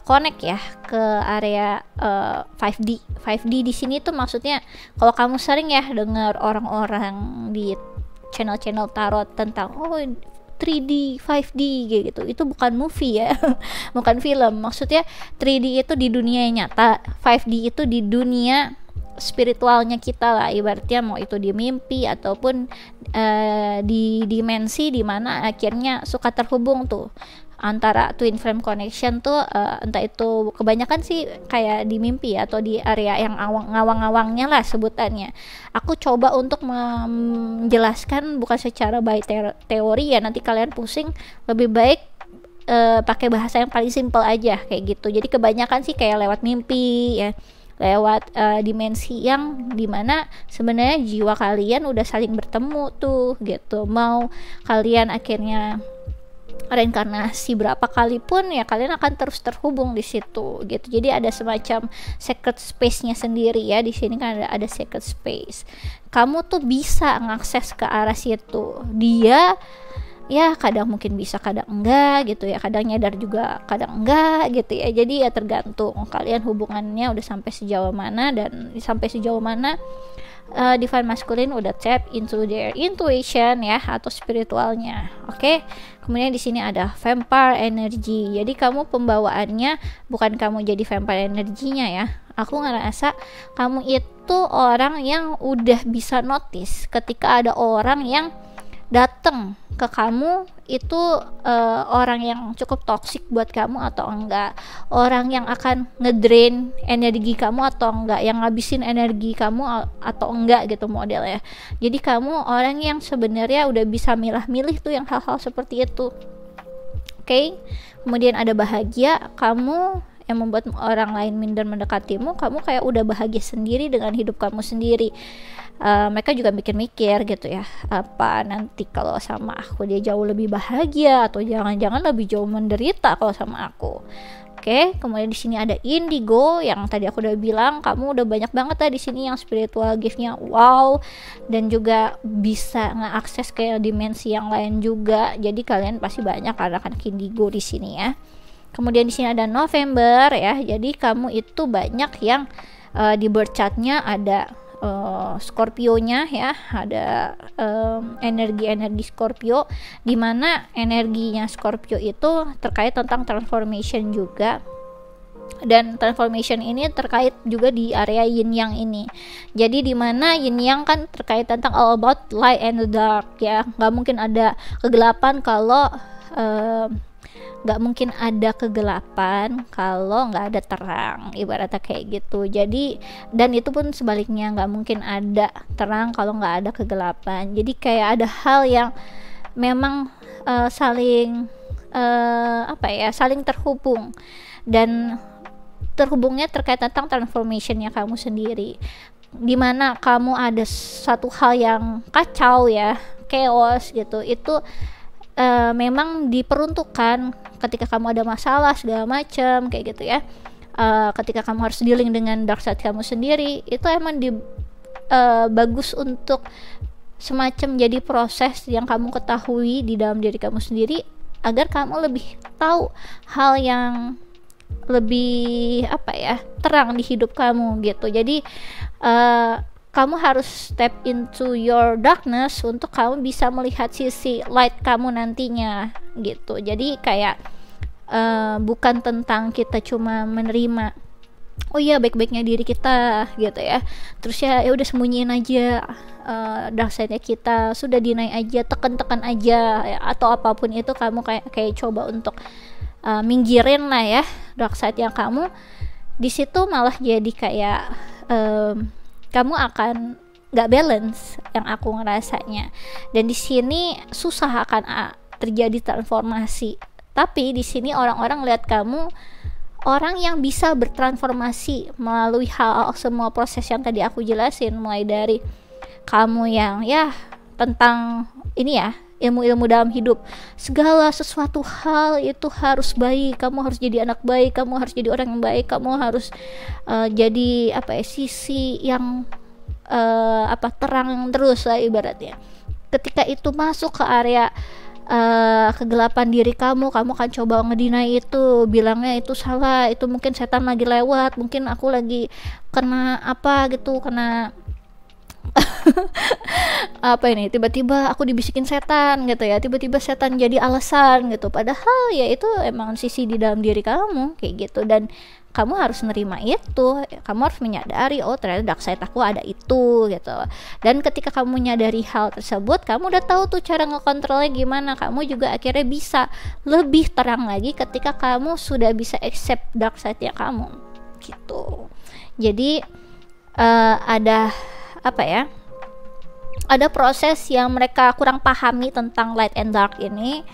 connect ya ke area 5D. 5D di sini tuh maksudnya kalau kamu sering ya dengar orang-orang di channel-channel tarot tentang 3D, 5D kayak gitu, itu bukan movie ya, bukan film. Maksudnya 3D itu di dunia yang nyata, 5D itu di dunia spiritualnya kita lah, ibaratnya mau itu di mimpi ataupun di dimensi dimana akhirnya suka terhubung tuh antara twin flame connection tuh, entah itu kebanyakan sih kayak di mimpi atau di area yang ngawang-ngawangnya lah sebutannya. Aku coba untuk menjelaskan bukan secara by teori ya, nanti kalian pusing, lebih baik pakai bahasa yang paling simple aja kayak gitu. Jadi kebanyakan sih kayak lewat mimpi ya, lewat dimensi yang dimana sebenarnya jiwa kalian udah saling bertemu tuh gitu. Mau kalian akhirnya reinkarnasi berapa kali pun ya, kalian akan terus terhubung di situ gitu. Jadi ada semacam secret space-nya sendiri ya. Di sini kan ada secret space. Kamu tuh bisa ngakses ke arah situ. Dia ya kadang mungkin bisa, kadang enggak gitu ya. Kadang nyadar juga, kadang enggak gitu ya. Jadi ya tergantung kalian hubungannya udah sampai sejauh mana, dan sampai sejauh mana divine masculine udah tap into their intuition ya, atau spiritualnya. Oke. Kemudian di sini ada vampire energy. Jadi kamu pembawaannya bukan kamu jadi vampire energinya ya. Aku ngerasa kamu itu orang yang udah bisa notice ketika ada orang yang datang ke kamu itu orang yang cukup toksik buat kamu atau enggak, orang yang akan ngedrain energi kamu atau enggak, yang ngabisin energi kamu atau enggak gitu modelnya. Jadi kamu orang yang sebenarnya udah bisa milah-milih tuh yang hal-hal seperti itu. Oke. Kemudian ada bahagia, kamu yang membuat orang lain minder mendekatimu, kamu kayak udah bahagia sendiri dengan hidup kamu sendiri. Mereka juga mikir-mikir gitu ya, apa nanti kalau sama aku dia jauh lebih bahagia, atau jangan-jangan lebih jauh menderita kalau sama aku. Oke, kemudian di sini ada indigo, yang tadi aku udah bilang kamu udah banyak banget lah di sini yang spiritual gift-nya wow, dan juga bisa ngeakses ke dimensi yang lain juga. Jadi kalian pasti banyak anak-anak indigo di sini ya. Kemudian di sini ada November ya. Jadi kamu itu banyak yang di birth chart-nya ada Scorpio-nya ya, ada energi-energi Scorpio, dimana energinya Scorpio itu terkait tentang transformation juga, dan transformation ini terkait juga di area yin yang ini. Jadi dimana yin yang kan terkait tentang all about light and the dark ya, nggak mungkin ada kegelapan kalau nggak mungkin ada kegelapan kalau nggak ada terang, ibaratnya kayak gitu. Jadi dan itu pun sebaliknya, nggak mungkin ada terang kalau nggak ada kegelapan. Jadi kayak ada hal yang memang saling apa ya, saling terhubung, dan terhubungnya terkait tentang transformationnya kamu sendiri, dimana kamu ada satu hal yang kacau ya, chaos gitu, itu memang diperuntukkan ketika kamu ada masalah segala macam kayak gitu ya. Ketika kamu harus dealing dengan dark side kamu sendiri, itu emang bagus untuk semacam jadi proses yang kamu ketahui di dalam diri kamu sendiri, agar kamu lebih tahu hal yang lebih apa ya, terang di hidup kamu gitu. Jadi kamu harus step into your darkness untuk kamu bisa melihat sisi light kamu nantinya gitu. Jadi kayak bukan tentang kita cuma menerima, oh iya baik-baiknya diri kita gitu ya, terus ya udah sembunyiin aja dark side-nya kita, sudah deny aja, tekan-tekan aja ya, atau apapun itu kamu kayak coba untuk minggirin lah ya dark side yang kamu. Di situ malah jadi kayak kamu akan nggak balance yang aku ngerasanya, dan di sini susah akan terjadi transformasi. Tapi di sini orang-orang lihat kamu orang yang bisa bertransformasi melalui hal semua proses yang tadi aku jelasin, mulai dari kamu yang ya tentang ini ya, ilmu-ilmu dalam hidup, segala sesuatu hal itu harus baik, kamu harus jadi anak baik, kamu harus jadi orang yang baik, kamu harus jadi apa ya, sisi yang terang terus lah ibaratnya. Ketika itu masuk ke area kegelapan diri kamu akan coba ngedinai itu, bilangnya itu salah, itu mungkin setan lagi lewat, mungkin aku lagi kena apa gitu, kena apa ini, tiba-tiba aku dibisikin setan gitu ya, tiba-tiba setan jadi alasan gitu, padahal ya itu emang sisi di dalam diri kamu kayak gitu. Dan kamu harus nerima itu, kamu harus menyadari, oh ternyata dark side aku ada itu gitu. Dan ketika kamu menyadari hal tersebut, kamu udah tahu tuh cara ngekontrolnya gimana, kamu juga akhirnya bisa lebih terang lagi ketika kamu sudah bisa accept dark side ya kamu gitu. Jadi ada apa ya, ada proses yang mereka kurang pahami tentang light and dark ini,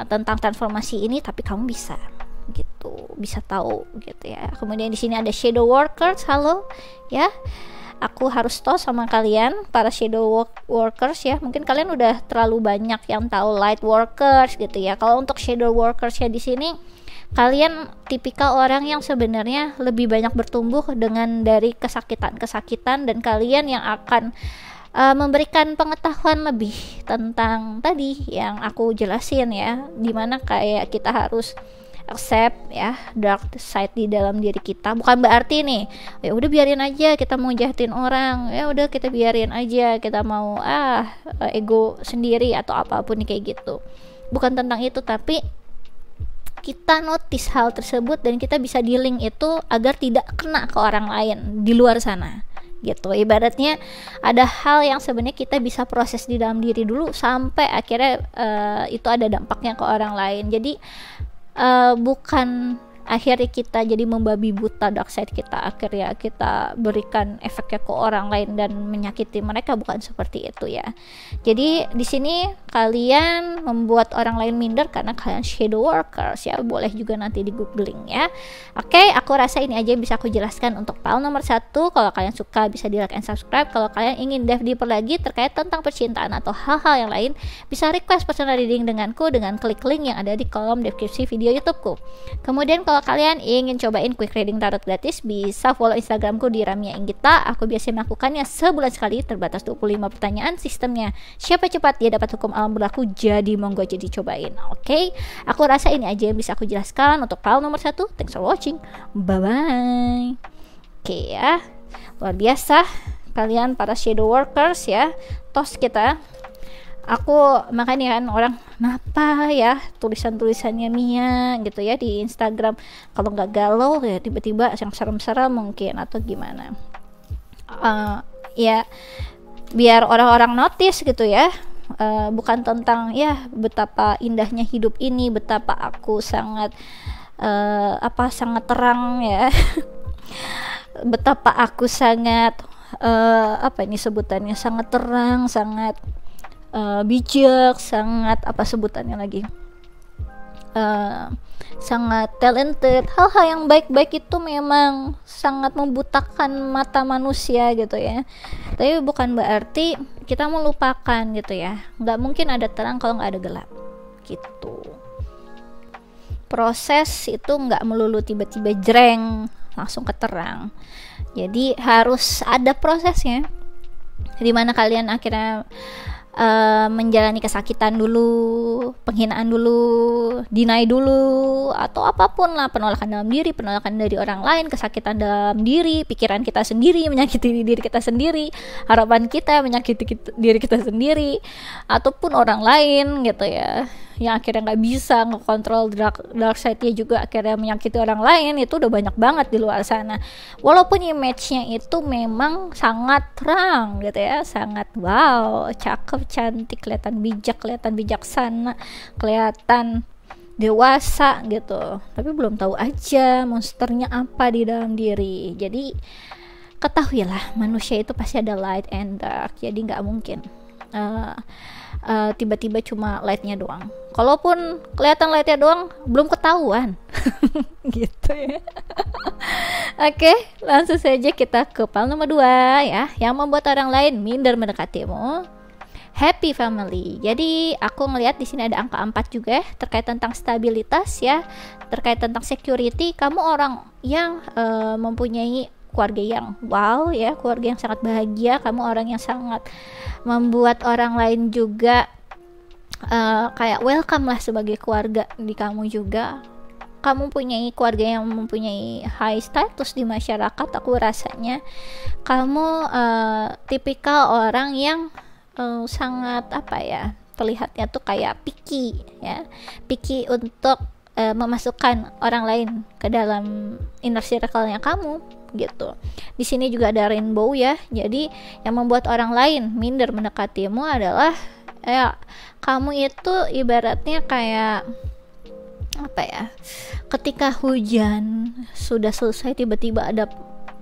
tentang transformasi ini, tapi kamu bisa gitu, bisa tahu gitu ya. Kemudian di sini ada shadow workers. Halo ya, aku harus tahu sama kalian para shadow workers ya, mungkin kalian udah terlalu banyak yang tahu light workers gitu ya. Kalau untuk shadow workers ya, di sini kalian tipikal orang yang sebenarnya lebih banyak bertumbuh dengan dari kesakitan, dan kalian yang akan memberikan pengetahuan lebih tentang tadi yang aku jelasin ya, dimana kayak kita harus accept ya dark side di dalam diri kita. Bukan berarti nih ya udah biarin aja kita mau jahatin orang, ya udah kita biarin aja kita mau ego sendiri atau apapun nih kayak gitu. Bukan tentang itu, tapi kita notice hal tersebut dan kita bisa dealing itu agar tidak kena ke orang lain di luar sana gitu. Ibaratnya ada hal yang sebenarnya kita bisa proses di dalam diri dulu sampai akhirnya itu ada dampaknya ke orang lain. Jadi bukan akhirnya kita jadi membabi buta dark side kita, akhirnya kita berikan efeknya ke orang lain dan menyakiti mereka, bukan seperti itu ya. Jadi di sini kalian membuat orang lain minder karena kalian shadow workers ya, boleh juga nanti di googling ya. Oke, aku rasa ini aja yang bisa aku jelaskan untuk file nomor 1. Kalau kalian suka bisa di like and subscribe. Kalau kalian ingin dive deeper lagi terkait tentang percintaan atau hal-hal yang lain, bisa request personal reading denganku dengan klik link yang ada di kolom deskripsi video YouTubeku. Kemudian kalau kalian ingin cobain quick reading tarot gratis, bisa follow Instagramku di Ramia Inggita. Aku biasanya melakukannya sebulan sekali, terbatas 25 pertanyaan. Sistemnya siapa cepat dia dapat hukum alam berlaku, jadi monggo jadi cobain. Oke, aku rasa ini aja yang bisa aku jelaskan untuk file nomor 1. Thanks for watching, bye bye. Oke ya, luar biasa kalian para shadow workers ya. Tos kita, aku makanya kan orang kenapa ya tulisannya Mia gitu ya di Instagram kalau nggak galau ya tiba-tiba yang serem-serem mungkin atau gimana, ya biar orang-orang notice gitu ya. Bukan tentang ya betapa indahnya hidup ini, betapa aku sangat sangat terang ya betapa aku sangat ini sebutannya, sangat terang, sangat bijak, sangat apa sebutannya lagi, sangat talented. Hal-hal yang baik-baik itu memang sangat membutakan mata manusia gitu ya, tapi bukan berarti kita melupakan gitu ya. Nggak mungkin ada terang kalau nggak ada gelap gitu. Proses itu nggak melulu tiba-tiba jreng langsung ke terang, jadi harus ada prosesnya, dimana kalian akhirnya menjalani kesakitan dulu, penghinaan dulu, deny dulu, atau apapun lah, penolakan dalam diri, penolakan dari orang lain, kesakitan dalam diri, pikiran kita sendiri menyakiti diri kita sendiri, harapan kita menyakiti diri kita sendiri, ataupun orang lain gitu ya, yang akhirnya nggak bisa ngekontrol dark side-nya juga akhirnya menyakiti orang lain. Itu udah banyak banget di luar sana, walaupun image-nya itu memang sangat terang gitu ya, sangat wow, cakep, cantik, kelihatan bijak, kelihatan bijaksana, kelihatan dewasa gitu, tapi belum tahu aja monsternya apa di dalam diri. Jadi ketahuilah, manusia itu pasti ada light and dark, jadi nggak mungkin tiba-tiba cuma lightnya doang. Kalaupun kelihatan lightnya doang, belum ketahuan gitu ya. Oke, langsung saja kita ke pal nomor 2 ya, yang membuat orang lain minder mendekatimu. Happy family. Jadi aku ngelihat di sini ada angka 4 juga ya, terkait tentang stabilitas ya, terkait tentang security. Kamu orang yang mempunyai keluarga yang wow ya, keluarga yang sangat bahagia. Kamu orang yang sangat membuat orang lain juga kayak welcome lah sebagai keluarga di kamu juga. Kamu punya keluarga yang mempunyai high status di masyarakat. Aku rasanya kamu tipikal orang yang sangat apa ya, terlihatnya tuh kayak picky ya, picky untuk memasukkan orang lain ke dalam inner circle-nya kamu gitu. Di sini juga ada rainbow ya. Jadi yang membuat orang lain minder mendekatimu adalah ya, kamu itu ibaratnya kayak apa ya, ketika hujan sudah selesai tiba-tiba ada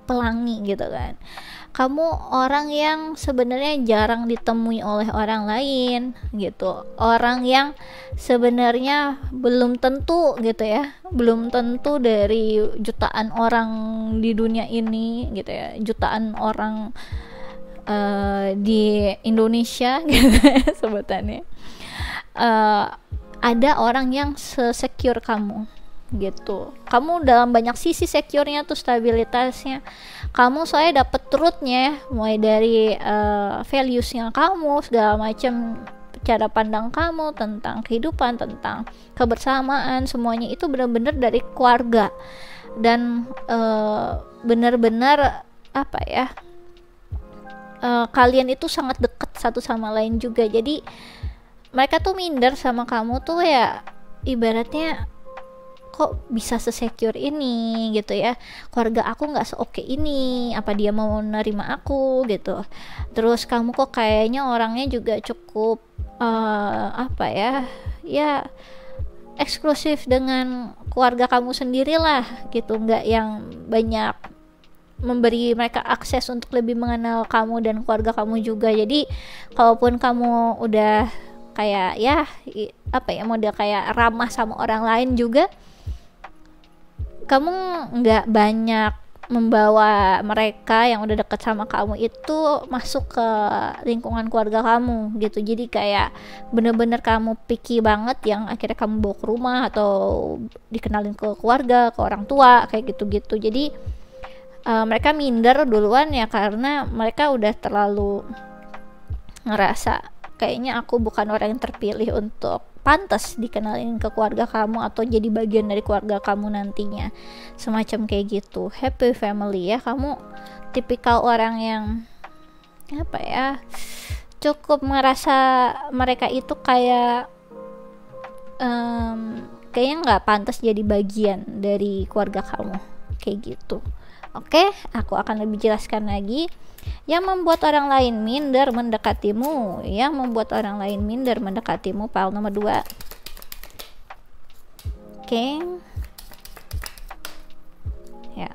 pelangi gitu kan. Kamu orang yang sebenarnya jarang ditemui oleh orang lain gitu, orang yang sebenarnya belum tentu gitu ya, belum tentu dari jutaan orang di dunia ini gitu ya, jutaan orang di Indonesia gitu ya, sebutannya ada orang yang secure kamu gitu. Kamu dalam banyak sisi secure-nya tuh, stabilitasnya kamu, soalnya dapet truth-nya, mulai dari values-nya kamu, segala macam cara pandang kamu tentang kehidupan, tentang kebersamaan, semuanya itu benar-benar dari keluarga. Dan benar-benar apa ya, kalian itu sangat dekat satu sama lain juga. Jadi mereka tuh minder sama kamu tuh ya, ibaratnya kok bisa sesecure ini gitu ya, keluarga aku nggak seoke ini, apa dia mau menerima aku gitu. Terus kamu kok kayaknya orangnya juga cukup apa ya, ya eksklusif dengan keluarga kamu sendirilah gitu, nggak yang banyak memberi mereka akses untuk lebih mengenal kamu dan keluarga kamu juga. Jadi kalaupun kamu udah kayak ya apa ya, model kayak ramah sama orang lain juga, kamu nggak banyak membawa mereka yang udah deket sama kamu itu masuk ke lingkungan keluarga kamu gitu. Jadi kayak bener-bener kamu picky banget, yang akhirnya kamu bawa ke rumah atau dikenalin ke keluarga, ke orang tua, kayak gitu-gitu. Jadi mereka minder duluan ya, karena mereka udah terlalu ngerasa kayaknya aku bukan orang yang terpilih untuk pantas dikenalin ke keluarga kamu atau jadi bagian dari keluarga kamu nantinya, semacam kayak gitu. Happy family ya, kamu tipikal orang yang apa ya, cukup merasa mereka itu kayak kayaknya nggak pantas jadi bagian dari keluarga kamu, kayak gitu. Oke, aku akan lebih jelaskan lagi. Yang membuat orang lain minder mendekatimu, yang membuat orang lain minder mendekatimu, pal nomor 2. Oke. Ya.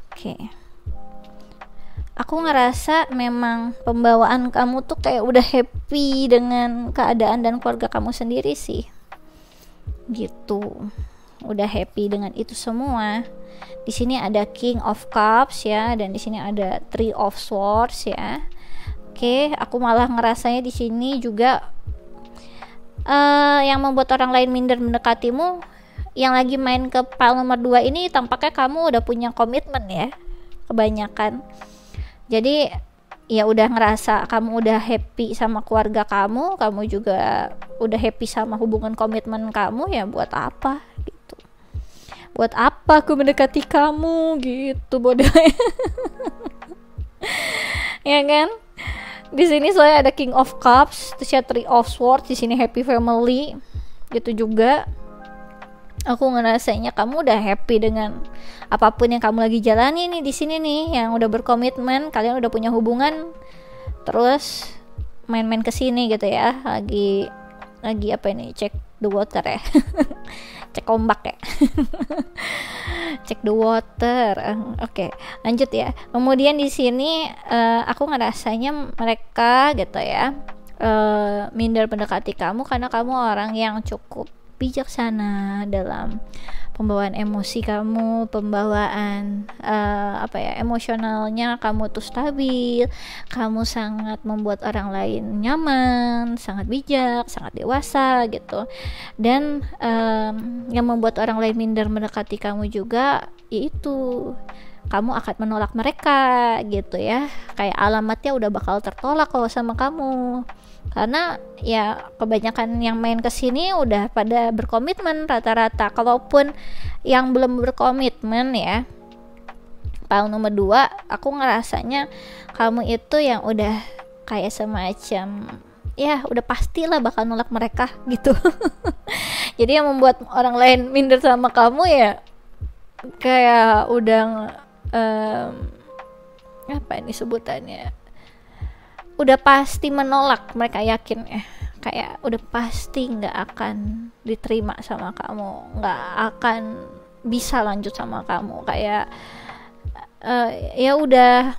Oke. Aku ngerasa memang pembawaan kamu tuh kayak udah happy dengan keadaan dan keluarga kamu sendiri sih. gitu. Udah happy dengan itu semua. Di sini ada King of Cups ya, dan di sini ada Three of Swords ya. Oke, aku malah ngerasanya di sini juga yang membuat orang lain minder mendekatimu, yang lagi main ke pile nomor 2 ini tampaknya kamu udah punya komitmen ya, kebanyakan. Jadi ya udah ngerasa kamu udah happy sama keluarga kamu juga udah happy sama hubungan komitmen kamu, ya buat apa gitu. Buat apa aku mendekati kamu gitu, bodoh. Ya kan? Di sini saya ada King of Cups, terus ya Three of Swords, di sini happy family. Gitu juga. Aku ngerasanya kamu udah happy dengan apapun yang kamu lagi jalani nih di sini nih, yang udah berkomitmen, kalian udah punya hubungan, terus main-main ke sini gitu ya. Lagi apa ini? Cek the water ya. Cek ombak ya. Cek the water. Oke, lanjut ya. Kemudian di sini aku ngerasanya mereka gitu ya minder mendekati kamu karena kamu orang yang cukup bijaksana dalam pembawaan emosi kamu, pembawaan emosionalnya kamu tuh stabil, kamu sangat membuat orang lain nyaman, sangat bijak, sangat dewasa gitu. Dan yang membuat orang lain minder mendekati kamu juga yaitu kamu akan menolak mereka gitu ya, kayak alamatnya udah bakal tertolak kalau sama kamu, karena ya kebanyakan yang main kesini udah pada berkomitmen rata-rata. Kalaupun yang belum berkomitmen ya, pile nomor 2, aku ngerasanya kamu itu yang udah kayak semacam ya udah pastilah bakal nolak mereka gitu. Jadi yang membuat orang lain minder sama kamu ya kayak udah apa ini sebutannya, udah pasti menolak. Mereka yakin ya, kayak udah pasti nggak akan diterima sama kamu, nggak akan bisa lanjut sama kamu, kayak ya udah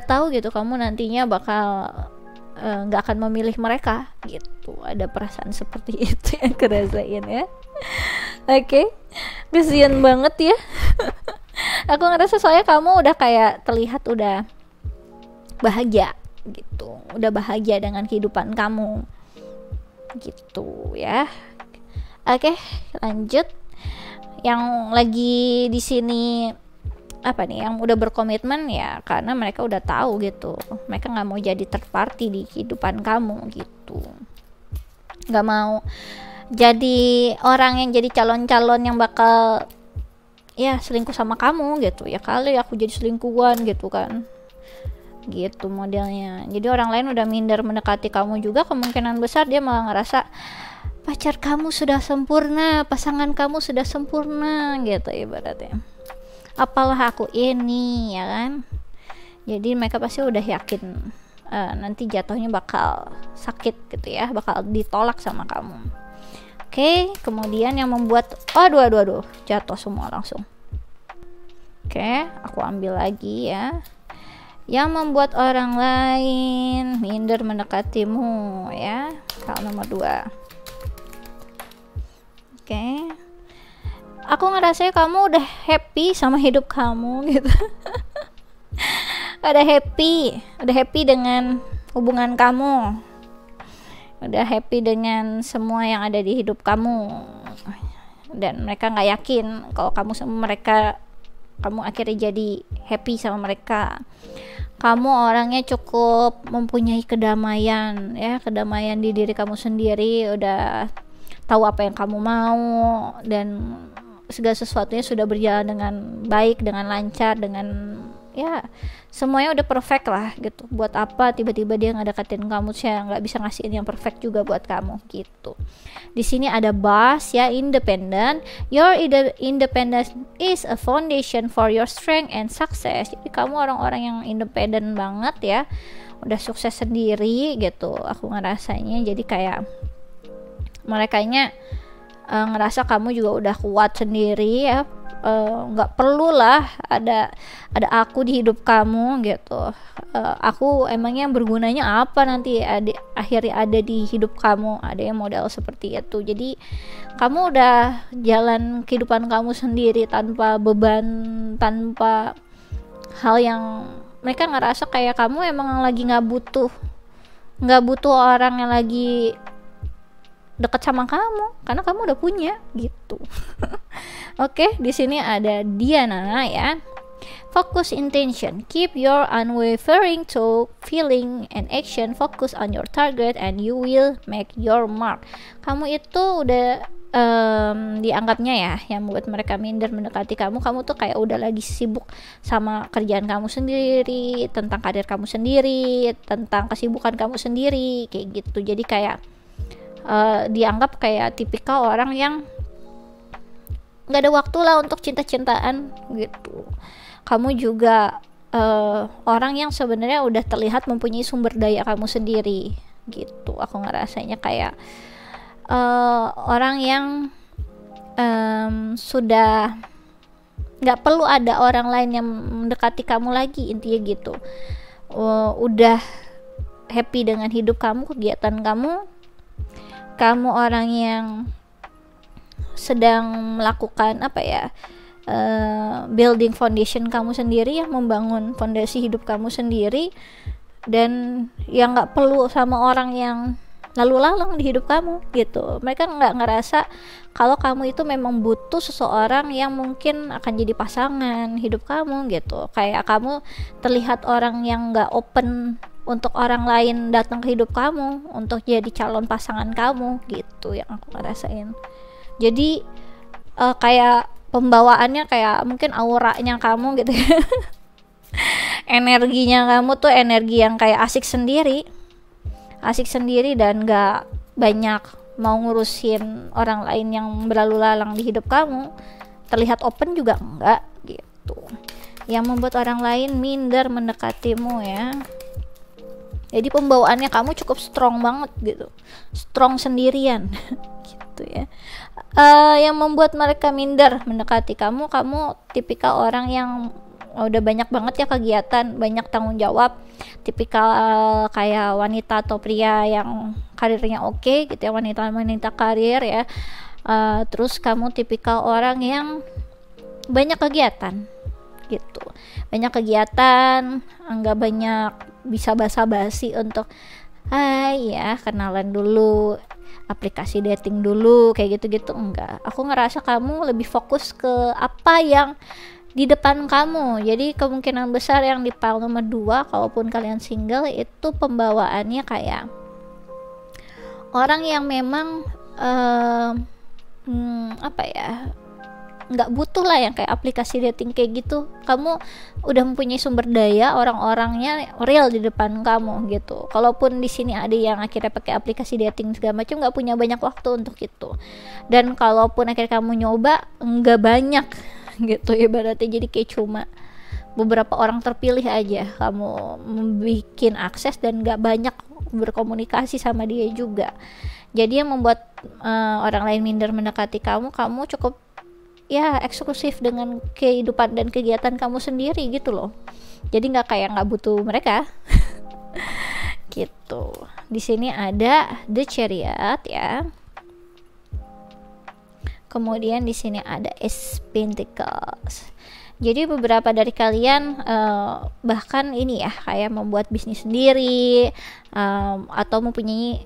tahu gitu kamu nantinya bakal nggak akan memilih mereka gitu. Ada perasaan seperti itu yang kerasain ya. Oke, kesian banget ya. Aku ngerasa soalnya kamu udah kayak terlihat udah bahagia gitu, udah bahagia dengan kehidupan kamu gitu ya. Oke, lanjut. Yang lagi di sini apa nih, yang udah berkomitmen ya karena mereka udah tahu gitu, mereka nggak mau jadi third party di kehidupan kamu gitu, nggak mau jadi orang yang jadi calon-calon yang bakal ya selingkuh sama kamu gitu. Ya kali aku jadi selingkuhan gitu kan, gitu modelnya. Jadi orang lain udah minder mendekati kamu juga, kemungkinan besar dia malah ngerasa pacar kamu sudah sempurna, pasangan kamu sudah sempurna gitu ibaratnya. Apalah aku ini ya kan. Jadi mereka pasti udah yakin nanti jatuhnya bakal sakit gitu ya, bakal ditolak sama kamu. Oke, kemudian yang membuat aduh jatuh semua langsung. Oke, aku ambil lagi ya. Yang membuat orang lain minder mendekatimu ya, kalau nomor 2. Oke, aku ngerasa kamu udah happy sama hidup kamu gitu. udah happy dengan hubungan kamu, udah happy dengan semua yang ada di hidup kamu, dan mereka nggak yakin kalau kamu sama mereka, kamu akhirnya jadi happy sama mereka. Kamu orangnya cukup mempunyai kedamaian ya, kedamaian di diri kamu sendiri, udah tahu apa yang kamu mau, dan segala sesuatunya sudah berjalan dengan baik, dengan lancar, dengan ya semuanya udah perfect lah gitu. Buat apa tiba-tiba dia ngedekatin kamu sih, nggak bisa ngasihin yang perfect juga buat kamu gitu. Di sini ada boss ya, independent. Your independence is a foundation for your strength and success. Jadi kamu orang-orang yang independen banget ya, udah sukses sendiri gitu. Aku ngerasanya jadi kayak merekanya ngerasa kamu juga udah kuat sendiri ya, nggak perlu lah ada aku di hidup kamu gitu. Aku emangnya bergunanya apa nanti akhirnya ada di hidup kamu, ada yang modal seperti itu. Jadi kamu udah jalan kehidupan kamu sendiri tanpa beban, tanpa hal yang mereka ngerasa kayak kamu emang lagi nggak butuh orang yang lagi deket sama kamu, karena kamu udah punya gitu. Oke, di sini ada Diana ya. Focus intention. Keep your unwavering to feeling and action. Focus on your target and you will make your mark. Kamu itu udah dianggapnya ya, yang membuat mereka minder mendekati kamu tuh kayak udah lagi sibuk sama kerjaan kamu sendiri, tentang karir kamu sendiri, tentang kesibukan kamu sendiri, kayak gitu. Jadi kayak dianggap kayak tipikal orang yang nggak ada waktu lah untuk cinta-cintaan gitu. Kamu juga orang yang sebenarnya udah terlihat mempunyai sumber daya kamu sendiri gitu. Aku ngerasanya kayak orang yang sudah nggak perlu ada orang lain yang mendekati kamu lagi, intinya gitu. Udah happy dengan hidup kamu, kegiatan kamu orang yang sedang melakukan building foundation kamu sendiri, yang membangun fondasi hidup kamu sendiri, dan yang nggak perlu sama orang yang lalu lalang di hidup kamu gitu. Mereka nggak ngerasa kalau kamu itu memang butuh seseorang yang mungkin akan jadi pasangan hidup kamu gitu. Kayak kamu terlihat orang yang nggak open untuk orang lain datang ke hidup kamu untuk jadi calon pasangan kamu gitu, yang aku ngerasain. Jadi kayak pembawaannya kayak mungkin auranya kamu gitu ya. Energinya kamu tuh energi yang kayak asik sendiri dan gak banyak mau ngurusin orang lain yang berlalu lalang di hidup kamu. Terlihat open juga enggak gitu, yang membuat orang lain minder mendekatimu ya. Jadi pembawaannya kamu cukup strong banget gitu, strong sendirian gitu ya. Yang membuat mereka minder mendekati kamu tipikal orang yang udah banyak banget ya kegiatan, banyak tanggung jawab, tipikal kayak wanita atau pria yang karirnya oke gitu ya, wanita karir ya. Terus kamu tipikal orang yang banyak kegiatan gitu, nggak banyak bisa basa-basi untuk ya kenalan dulu, aplikasi dating dulu, kayak gitu-gitu. Enggak, aku ngerasa kamu lebih fokus ke apa yang di depan kamu. Jadi kemungkinan besar yang di pile nomor 2, kalaupun kalian single, itu pembawaannya kayak orang yang memang nggak butuh lah yang kayak aplikasi dating kayak gitu. Kamu udah mempunyai sumber daya, orang-orangnya real di depan kamu gitu. Kalaupun di sini ada yang akhirnya pakai aplikasi dating segala macam, nggak punya banyak waktu untuk itu. Dan kalaupun akhirnya kamu nyoba, nggak banyak gitu ibaratnya. Jadi kayak cuma beberapa orang terpilih aja kamu membuat akses, dan nggak banyak berkomunikasi sama dia juga. Jadi yang membuat orang lain minder mendekati kamu cukup ya eksklusif dengan kehidupan dan kegiatan kamu sendiri gitu loh. Jadi nggak butuh mereka gitu. Di sini ada The Chariot ya. Kemudian di sini ada Ace Pentacles. Jadi beberapa dari kalian bahkan ini ya kayak membuat bisnis sendiri, atau mempunyai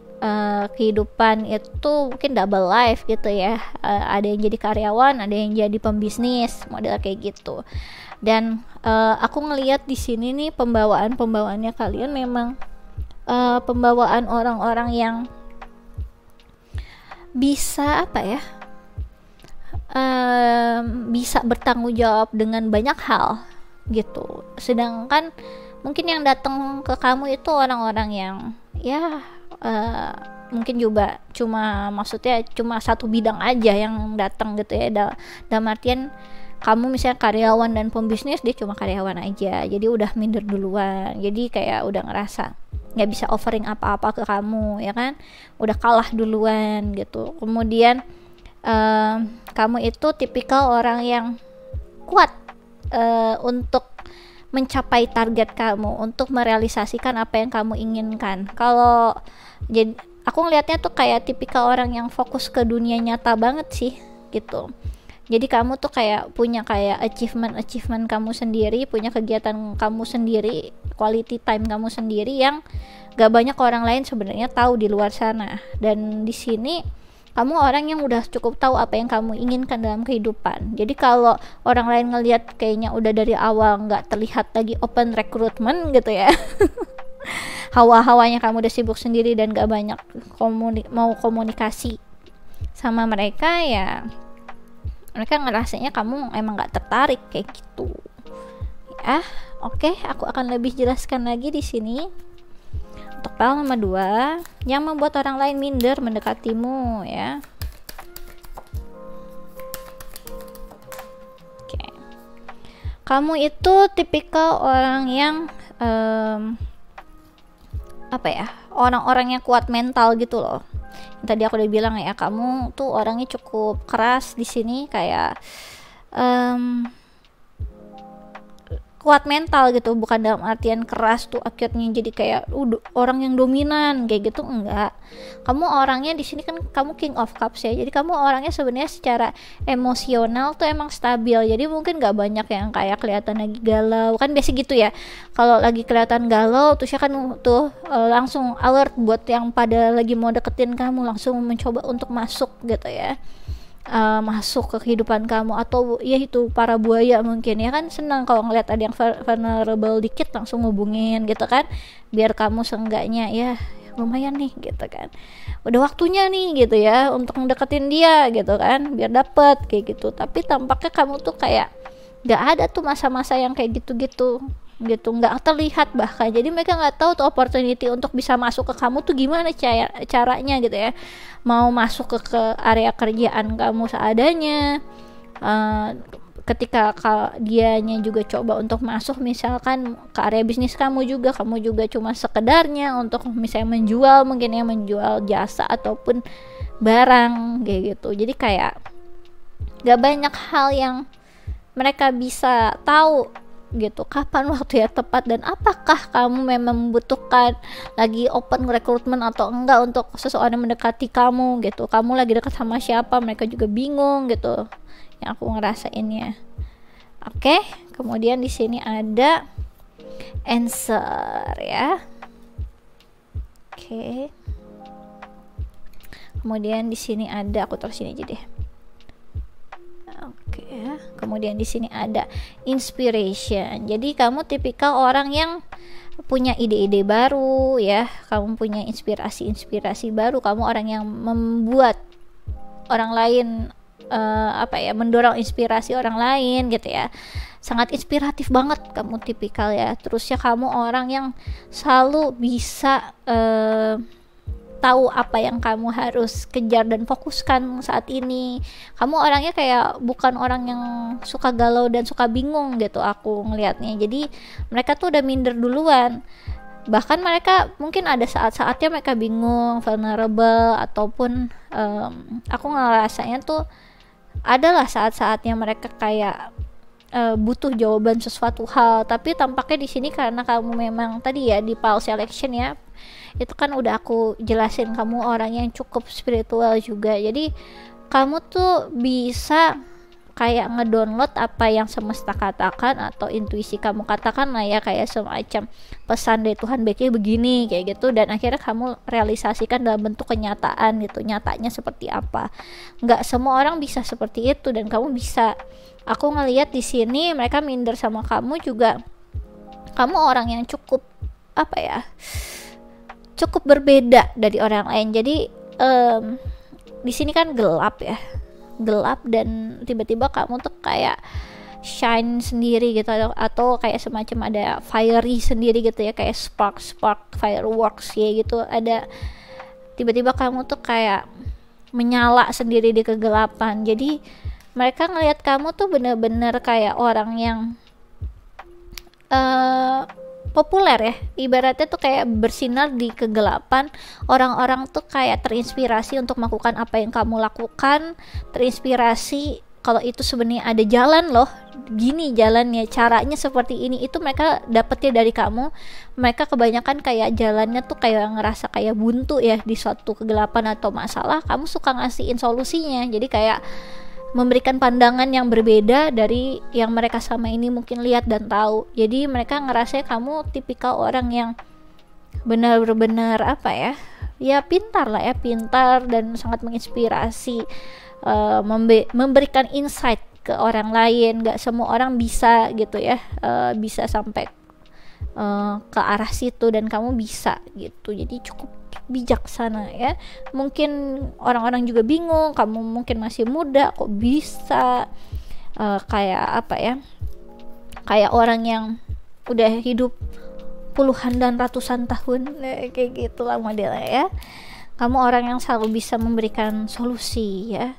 kehidupan itu mungkin double life gitu ya. Ada yang jadi karyawan, ada yang jadi pembisnis, model kayak gitu. Dan aku ngelihat di sini nih pembawaannya kalian memang pembawaan orang-orang yang bisa bisa bertanggung jawab dengan banyak hal gitu. Sedangkan mungkin yang datang ke kamu itu orang-orang yang ya mungkin juga maksudnya cuma satu bidang aja yang datang gitu ya. Dalam artian kamu misalnya karyawan dan pembisnis, dia cuma karyawan aja, jadi udah minder duluan. Jadi kayak udah ngerasa nggak bisa offering apa-apa ke kamu ya kan, udah kalah duluan gitu. Kemudian kamu itu tipikal orang yang kuat untuk mencapai target kamu, untuk merealisasikan apa yang kamu inginkan. Kalau jadi aku ngelihatnya tuh kayak tipikal orang yang fokus ke dunia nyata banget sih gitu. Jadi kamu tuh kayak punya kayak achievement kamu sendiri, punya kegiatan kamu sendiri, quality time kamu sendiri yang gak banyak orang lain sebenarnya tahu di luar sana. Dan di sini kamu orang yang udah cukup tahu apa yang kamu inginkan dalam kehidupan. Jadi kalau orang lain ngelihat kayaknya udah dari awal nggak terlihat lagi open recruitment gitu ya, hawa-hawanya kamu udah sibuk sendiri dan gak banyak mau komunikasi sama mereka, ya mereka ngerasanya kamu emang nggak tertarik kayak gitu. Ya, oke, aku akan lebih jelaskan lagi di sini. Untuk file nomor 2 yang membuat orang lain minder mendekatimu ya. Oke. Kamu itu tipikal orang yang apa ya? Orang-orang yang kuat mental gitu loh. Yang tadi aku udah bilang ya, kamu tuh orangnya cukup keras di sini, kayak kuat mental gitu, bukan dalam artian keras tuh akhirnya jadi kayak orang yang dominan kayak gitu, enggak. Kamu orangnya di sini kan kamu King of Cups ya, jadi kamu orangnya sebenarnya secara emosional tuh emang stabil. Jadi mungkin nggak banyak yang kayak kelihatan lagi galau, kan biasa gitu ya, kalau lagi kelihatan galau terus ya kan tuh langsung alert buat yang pada lagi mau deketin kamu, langsung mencoba untuk masuk gitu ya, masuk ke kehidupan kamu. Atau ya itu para buaya mungkin ya kan senang kalau ngeliat ada yang vulnerable dikit langsung hubungin gitu kan, biar kamu seenggaknya ya lumayan nih gitu kan, udah waktunya nih gitu ya untuk ngedeketin dia gitu kan, biar dapet kayak gitu. Tapi tampaknya kamu tuh kayak gak ada tuh masa-masa yang kayak gitu-gitu gitu, nggak terlihat bahkan. Jadi mereka nggak tahu tuh opportunity untuk bisa masuk ke kamu tuh gimana caranya gitu ya. Mau masuk ke area kerjaan kamu seadanya, ketika dianya juga coba untuk masuk misalkan ke area bisnis kamu juga cuma sekedarnya untuk misalnya menjual, mungkin ya menjual jasa ataupun barang kayak gitu. Jadi kayak gak banyak hal yang mereka bisa tahu gitu, kapan waktu ya tepat dan apakah kamu memang membutuhkan lagi open recruitment atau enggak untuk seseorang mendekati kamu gitu. Kamu lagi dekat sama siapa, mereka juga bingung gitu, yang aku ngerasainnya. Oke, kemudian di sini ada answer ya. Oke. Kemudian di sini ada, aku taruh sini aja deh. Oke ya. Kemudian di sini ada inspiration. Jadi kamu tipikal orang yang punya ide-ide baru ya. Kamu punya inspirasi baru. Kamu orang yang membuat orang lain mendorong inspirasi orang lain gitu ya. Sangat inspiratif banget kamu tipikal ya. Terus ya kamu orang yang selalu bisa tahu apa yang kamu harus kejar dan fokuskan saat ini. Kamu orangnya kayak bukan orang yang suka galau dan suka bingung gitu aku ngelihatnya. Jadi mereka tuh udah minder duluan. Bahkan mereka mungkin ada saat-saatnya mereka bingung, vulnerable, ataupun aku ngerasanya tuh adalah saat-saatnya mereka kayak butuh jawaban sesuatu hal. Tapi tampaknya di sini karena kamu memang tadi ya di pile selection ya, itu kan udah aku jelasin kamu orang yang cukup spiritual juga. Jadi kamu tuh bisa kayak ngedownload apa yang semesta katakan atau intuisi kamu katakan lah ya, kayak semacam pesan dari Tuhan baiknya begini kayak gitu, dan akhirnya kamu realisasikan dalam bentuk kenyataan gitu. Nyatanya seperti apa, nggak semua orang bisa seperti itu dan kamu bisa. Aku ngelihat di sini mereka minder sama kamu juga. Kamu orang yang cukup cukup berbeda dari orang lain. Jadi di sini kan gelap dan tiba-tiba kamu tuh kayak shine sendiri gitu, atau kayak semacam ada fiery sendiri gitu ya, kayak spark fireworks ya gitu. Ada tiba-tiba kamu tuh kayak menyala sendiri di kegelapan. Jadi mereka ngelihat kamu tuh bener-bener kayak orang yang populer ya, ibaratnya tuh kayak bersinar di kegelapan. Orang-orang tuh kayak terinspirasi untuk melakukan apa yang kamu lakukan, terinspirasi kalau itu sebenarnya ada jalan loh, gini jalannya, caranya seperti ini. Itu mereka dapetnya dari kamu. Mereka kebanyakan kayak jalannya tuh kayak ngerasa kayak buntu ya di suatu kegelapan atau masalah, kamu suka ngasihin solusinya. Jadi kayak memberikan pandangan yang berbeda dari yang mereka sama ini mungkin lihat dan tahu. Jadi mereka ngerasa kamu tipikal orang yang benar-benar apa ya pintar lah ya, pintar dan sangat menginspirasi, memberikan insight ke orang lain. Gak semua orang bisa gitu ya, bisa sampai ke arah situ, dan kamu bisa gitu. Jadi cukup bijaksana ya. Mungkin orang-orang juga bingung, kamu mungkin masih muda kok bisa kayak apa ya, kayak orang yang udah hidup puluhan dan ratusan tahun, kayak gitulah modelnya ya. Kamu orang yang selalu bisa memberikan solusi ya,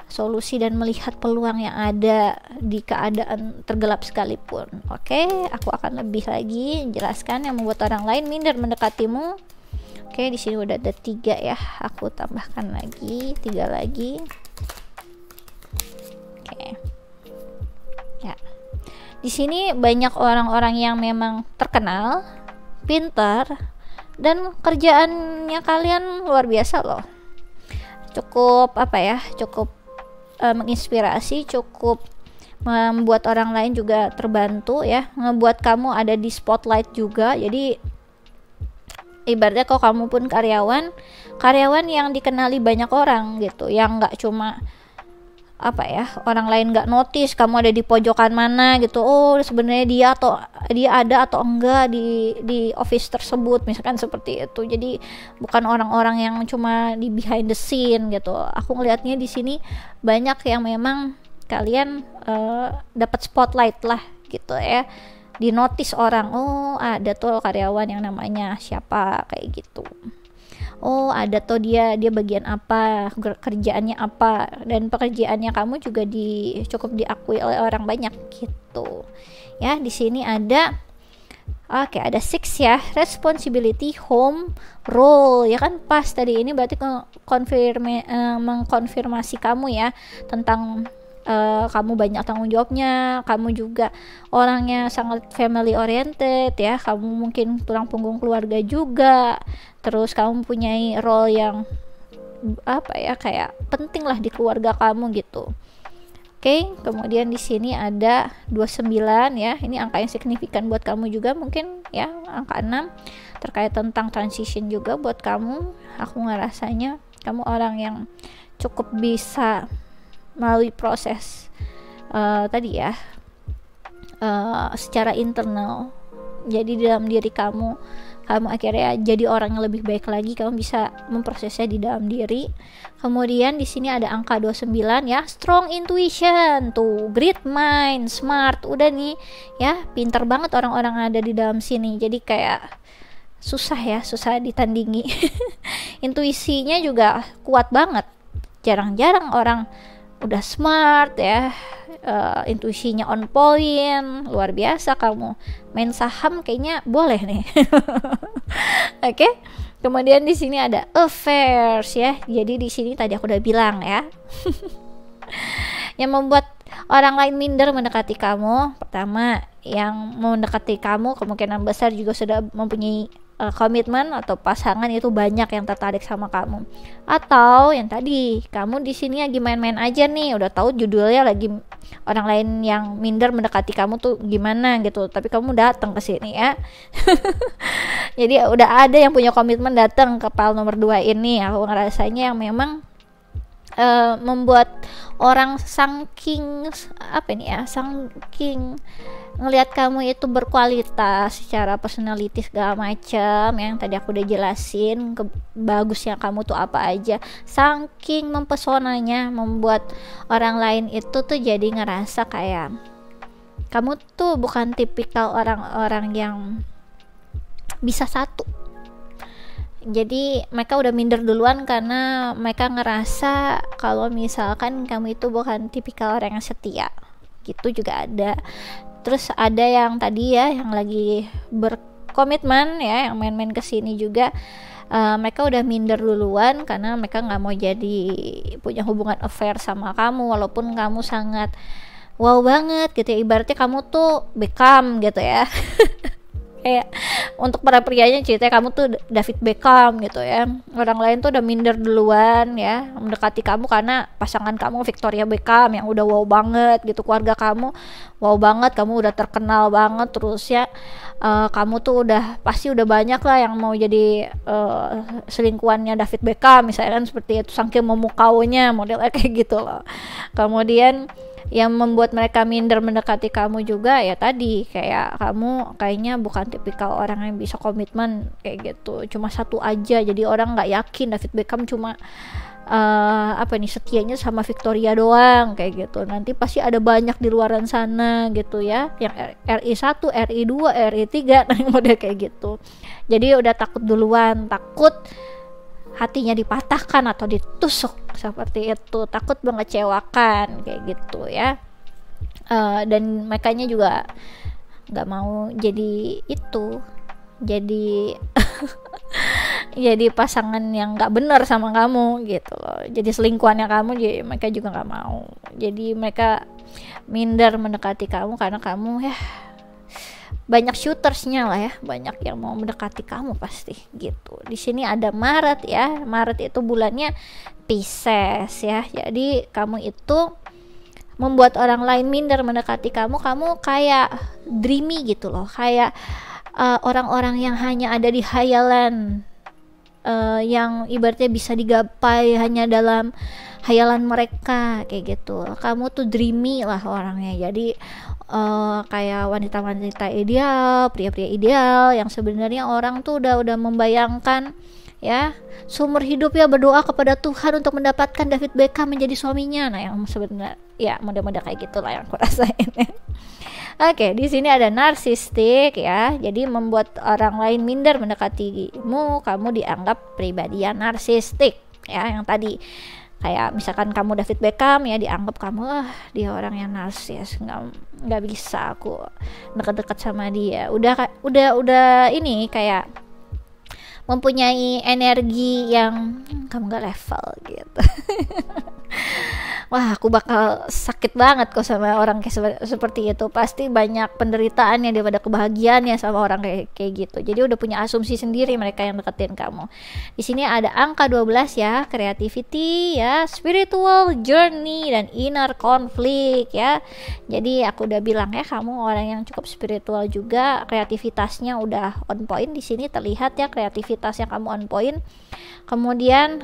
solusi dan melihat peluang yang ada di keadaan tergelap sekalipun. Oke, aku akan lebih lagi jelaskan yang membuat orang lain minder mendekatimu. Oke, di sini udah ada 3 ya. Aku tambahkan lagi 3 lagi. Oke. Ya. Di sini banyak orang-orang yang memang terkenal, pintar, dan kerjaannya kalian luar biasa loh. Cukup apa ya? Cukup menginspirasi, cukup membuat orang lain juga terbantu ya, ngebuat kamu ada di spotlight juga. Jadi ibaratnya kalau kamu pun karyawan yang dikenali banyak orang gitu, yang nggak cuma apa ya, orang lain nggak notice kamu ada di pojokan mana gitu, oh sebenarnya dia ada atau enggak di office tersebut, misalkan seperti itu. Jadi bukan orang-orang yang cuma di behind the scene gitu. Aku ngelihatnya di sini banyak yang memang kalian dapat spotlight lah gitu ya, di notice orang. Oh ada tuh karyawan yang namanya siapa kayak gitu, oh ada tuh dia bagian apa, kerjaannya apa, dan pekerjaannya kamu juga cukup diakui oleh orang banyak gitu ya. Di sini ada ada 6 ya, responsibility, home, role ya kan, pas tadi ini berarti mengkonfirmasi kamu ya tentang kamu banyak tanggung jawabnya, kamu juga orangnya sangat family oriented ya, kamu mungkin tulang punggung keluarga juga, terus kamu punya role yang apa ya, kayak penting lah di keluarga kamu gitu. Oke, kemudian di sini ada 29 ya, ini angka yang signifikan buat kamu juga mungkin ya, angka 6 terkait tentang transition juga buat kamu. Aku ngerasanya kamu orang yang cukup bisa melalui proses tadi ya, secara internal. Jadi dalam diri kamu akhirnya jadi orang yang lebih baik lagi, kamu bisa memprosesnya di dalam diri. Kemudian di sini ada angka 29 ya, strong intuition, tuh great mind, smart, udah nih ya, pintar banget orang-orang ada di dalam sini. Jadi kayak susah ditandingi. Intuisinya juga kuat banget, jarang-jarang orang udah smart ya, intuisinya on point, luar biasa. Kamu main saham kayaknya boleh nih. Oke. Kemudian di sini ada affairs ya. Jadi di sini tadi aku udah bilang ya. Yang membuat orang lain minder mendekati kamu, pertama yang mendekati kamu kemungkinan besar juga sudah mempunyai komitmen atau pasangan, itu banyak yang tertarik sama kamu. Atau yang tadi kamu di sini lagi main-main aja nih, udah tahu judulnya lagi orang lain yang minder mendekati kamu tuh gimana gitu, tapi kamu datang ke sini ya. Jadi udah ada yang punya komitmen datang ke file nomor 2 ini. Aku ngerasanya yang memang membuat orang saking ngelihat kamu itu berkualitas secara personality segala macam yang tadi aku udah jelasin bagusnya kamu tuh apa aja, saking mempesonanya membuat orang lain itu tuh jadi ngerasa kayak kamu tuh bukan tipikal orang-orang yang bisa satu. Jadi mereka udah minder duluan karena mereka ngerasa kalau misalkan kamu itu bukan tipikal orang yang setia. Gitu juga ada. Terus ada yang tadi ya, yang lagi komitmen ya, yang main-main kesini juga mereka udah minder duluan karena mereka nggak mau jadi punya hubungan affair sama kamu, walaupun kamu sangat wow banget gitu ya, ibaratnya kamu tuh Beckham gitu ya. Kayak untuk para prianya ceritanya kamu tuh David Beckham gitu ya, orang lain tuh udah minder duluan ya mendekati kamu karena pasangan kamu Victoria Beckham yang udah wow banget gitu, keluarga kamu wow banget, kamu udah terkenal banget, terus ya kamu tuh udah pasti udah banyak lah yang mau jadi selingkuhannya David Beckham misalnya kan, seperti itu, saking memukaunya modelnya kayak gitu loh. Kemudian yang membuat mereka minder mendekati kamu juga ya tadi, kayak kamu kayaknya bukan tipikal orang yang bisa komitmen kayak gitu, cuma satu aja, jadi orang nggak yakin David Beckham cuma setianya sama Victoria doang kayak gitu, nanti pasti ada banyak di luaran sana gitu ya, yang RI1, RI2, RI3 model kayak gitu. Jadi udah takut duluan, takut hatinya dipatahkan atau ditusuk seperti itu, takut mengecewakan kayak gitu ya. Dan makanya juga nggak mau jadi itu, jadi jadi pasangan yang nggak benar sama kamu gitu loh, jadi selingkuhannya kamu, jadi mereka juga nggak mau, jadi mereka minder mendekati kamu karena kamu ya banyak shootersnya lah ya, banyak yang mau mendekati kamu pasti gitu. Di sini ada Maret ya, Maret itu bulannya Pisces ya, jadi kamu itu membuat orang lain minder mendekati kamu, kamu kayak dreamy gitu loh, kayak orang-orang yang hanya ada di hayalan, yang ibaratnya bisa digapai hanya dalam hayalan mereka kayak gitu. Kamu tuh dreamy lah orangnya, jadi kayak wanita-wanita ideal, pria-pria ideal yang sebenarnya orang tuh udah membayangkan ya seumur hidup ya berdoa kepada Tuhan untuk mendapatkan David Beckham menjadi suaminya. Nah, yang sebenarnya ya model-model kayak gitulah yang aku rasain ya. Oke, di sini ada narsistik ya. Jadi membuat orang lain minder mendekatimu, kamu dianggap pribadi yang narsistik ya, yang tadi kayak misalkan kamu David Beckham ya, dianggap kamu dia orang yang narsis, nggak bisa aku dekat-dekat sama dia, udah ini kayak mempunyai energi yang kamu nggak level gitu. Wah, aku bakal sakit banget kok sama orang kayak seperti itu. Pasti banyak penderitaannya daripada kebahagiaannya sama orang kayak gitu. Jadi udah punya asumsi sendiri mereka yang deketin kamu. Di sini ada angka 12 ya, creativity ya, spiritual journey dan inner conflict ya. Jadi aku udah bilang ya, kamu orang yang cukup spiritual juga, kreativitasnya udah on point. Di sini terlihat ya kreativitasnya kamu on point. Kemudian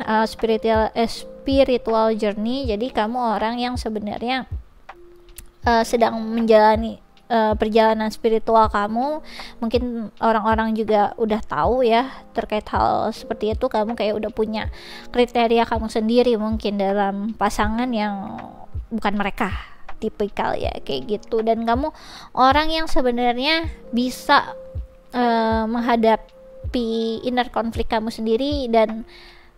spiritual journey, jadi kamu orang yang sebenarnya sedang menjalani perjalanan spiritual kamu. Mungkin orang-orang juga udah tahu ya terkait hal seperti itu, kamu kayak udah punya kriteria kamu sendiri mungkin dalam pasangan yang bukan mereka tipikal ya kayak gitu, dan kamu orang yang sebenarnya bisa menghadapi inner konflik kamu sendiri dan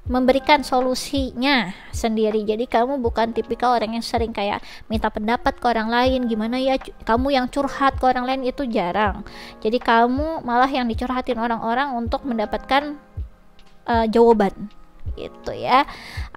memberikan solusinya sendiri. Jadi kamu bukan tipikal orang yang sering kayak minta pendapat ke orang lain, gimana ya kamu yang curhat ke orang lain, itu jarang. Jadi kamu malah yang dicurhatin orang-orang untuk mendapatkan jawaban gitu ya.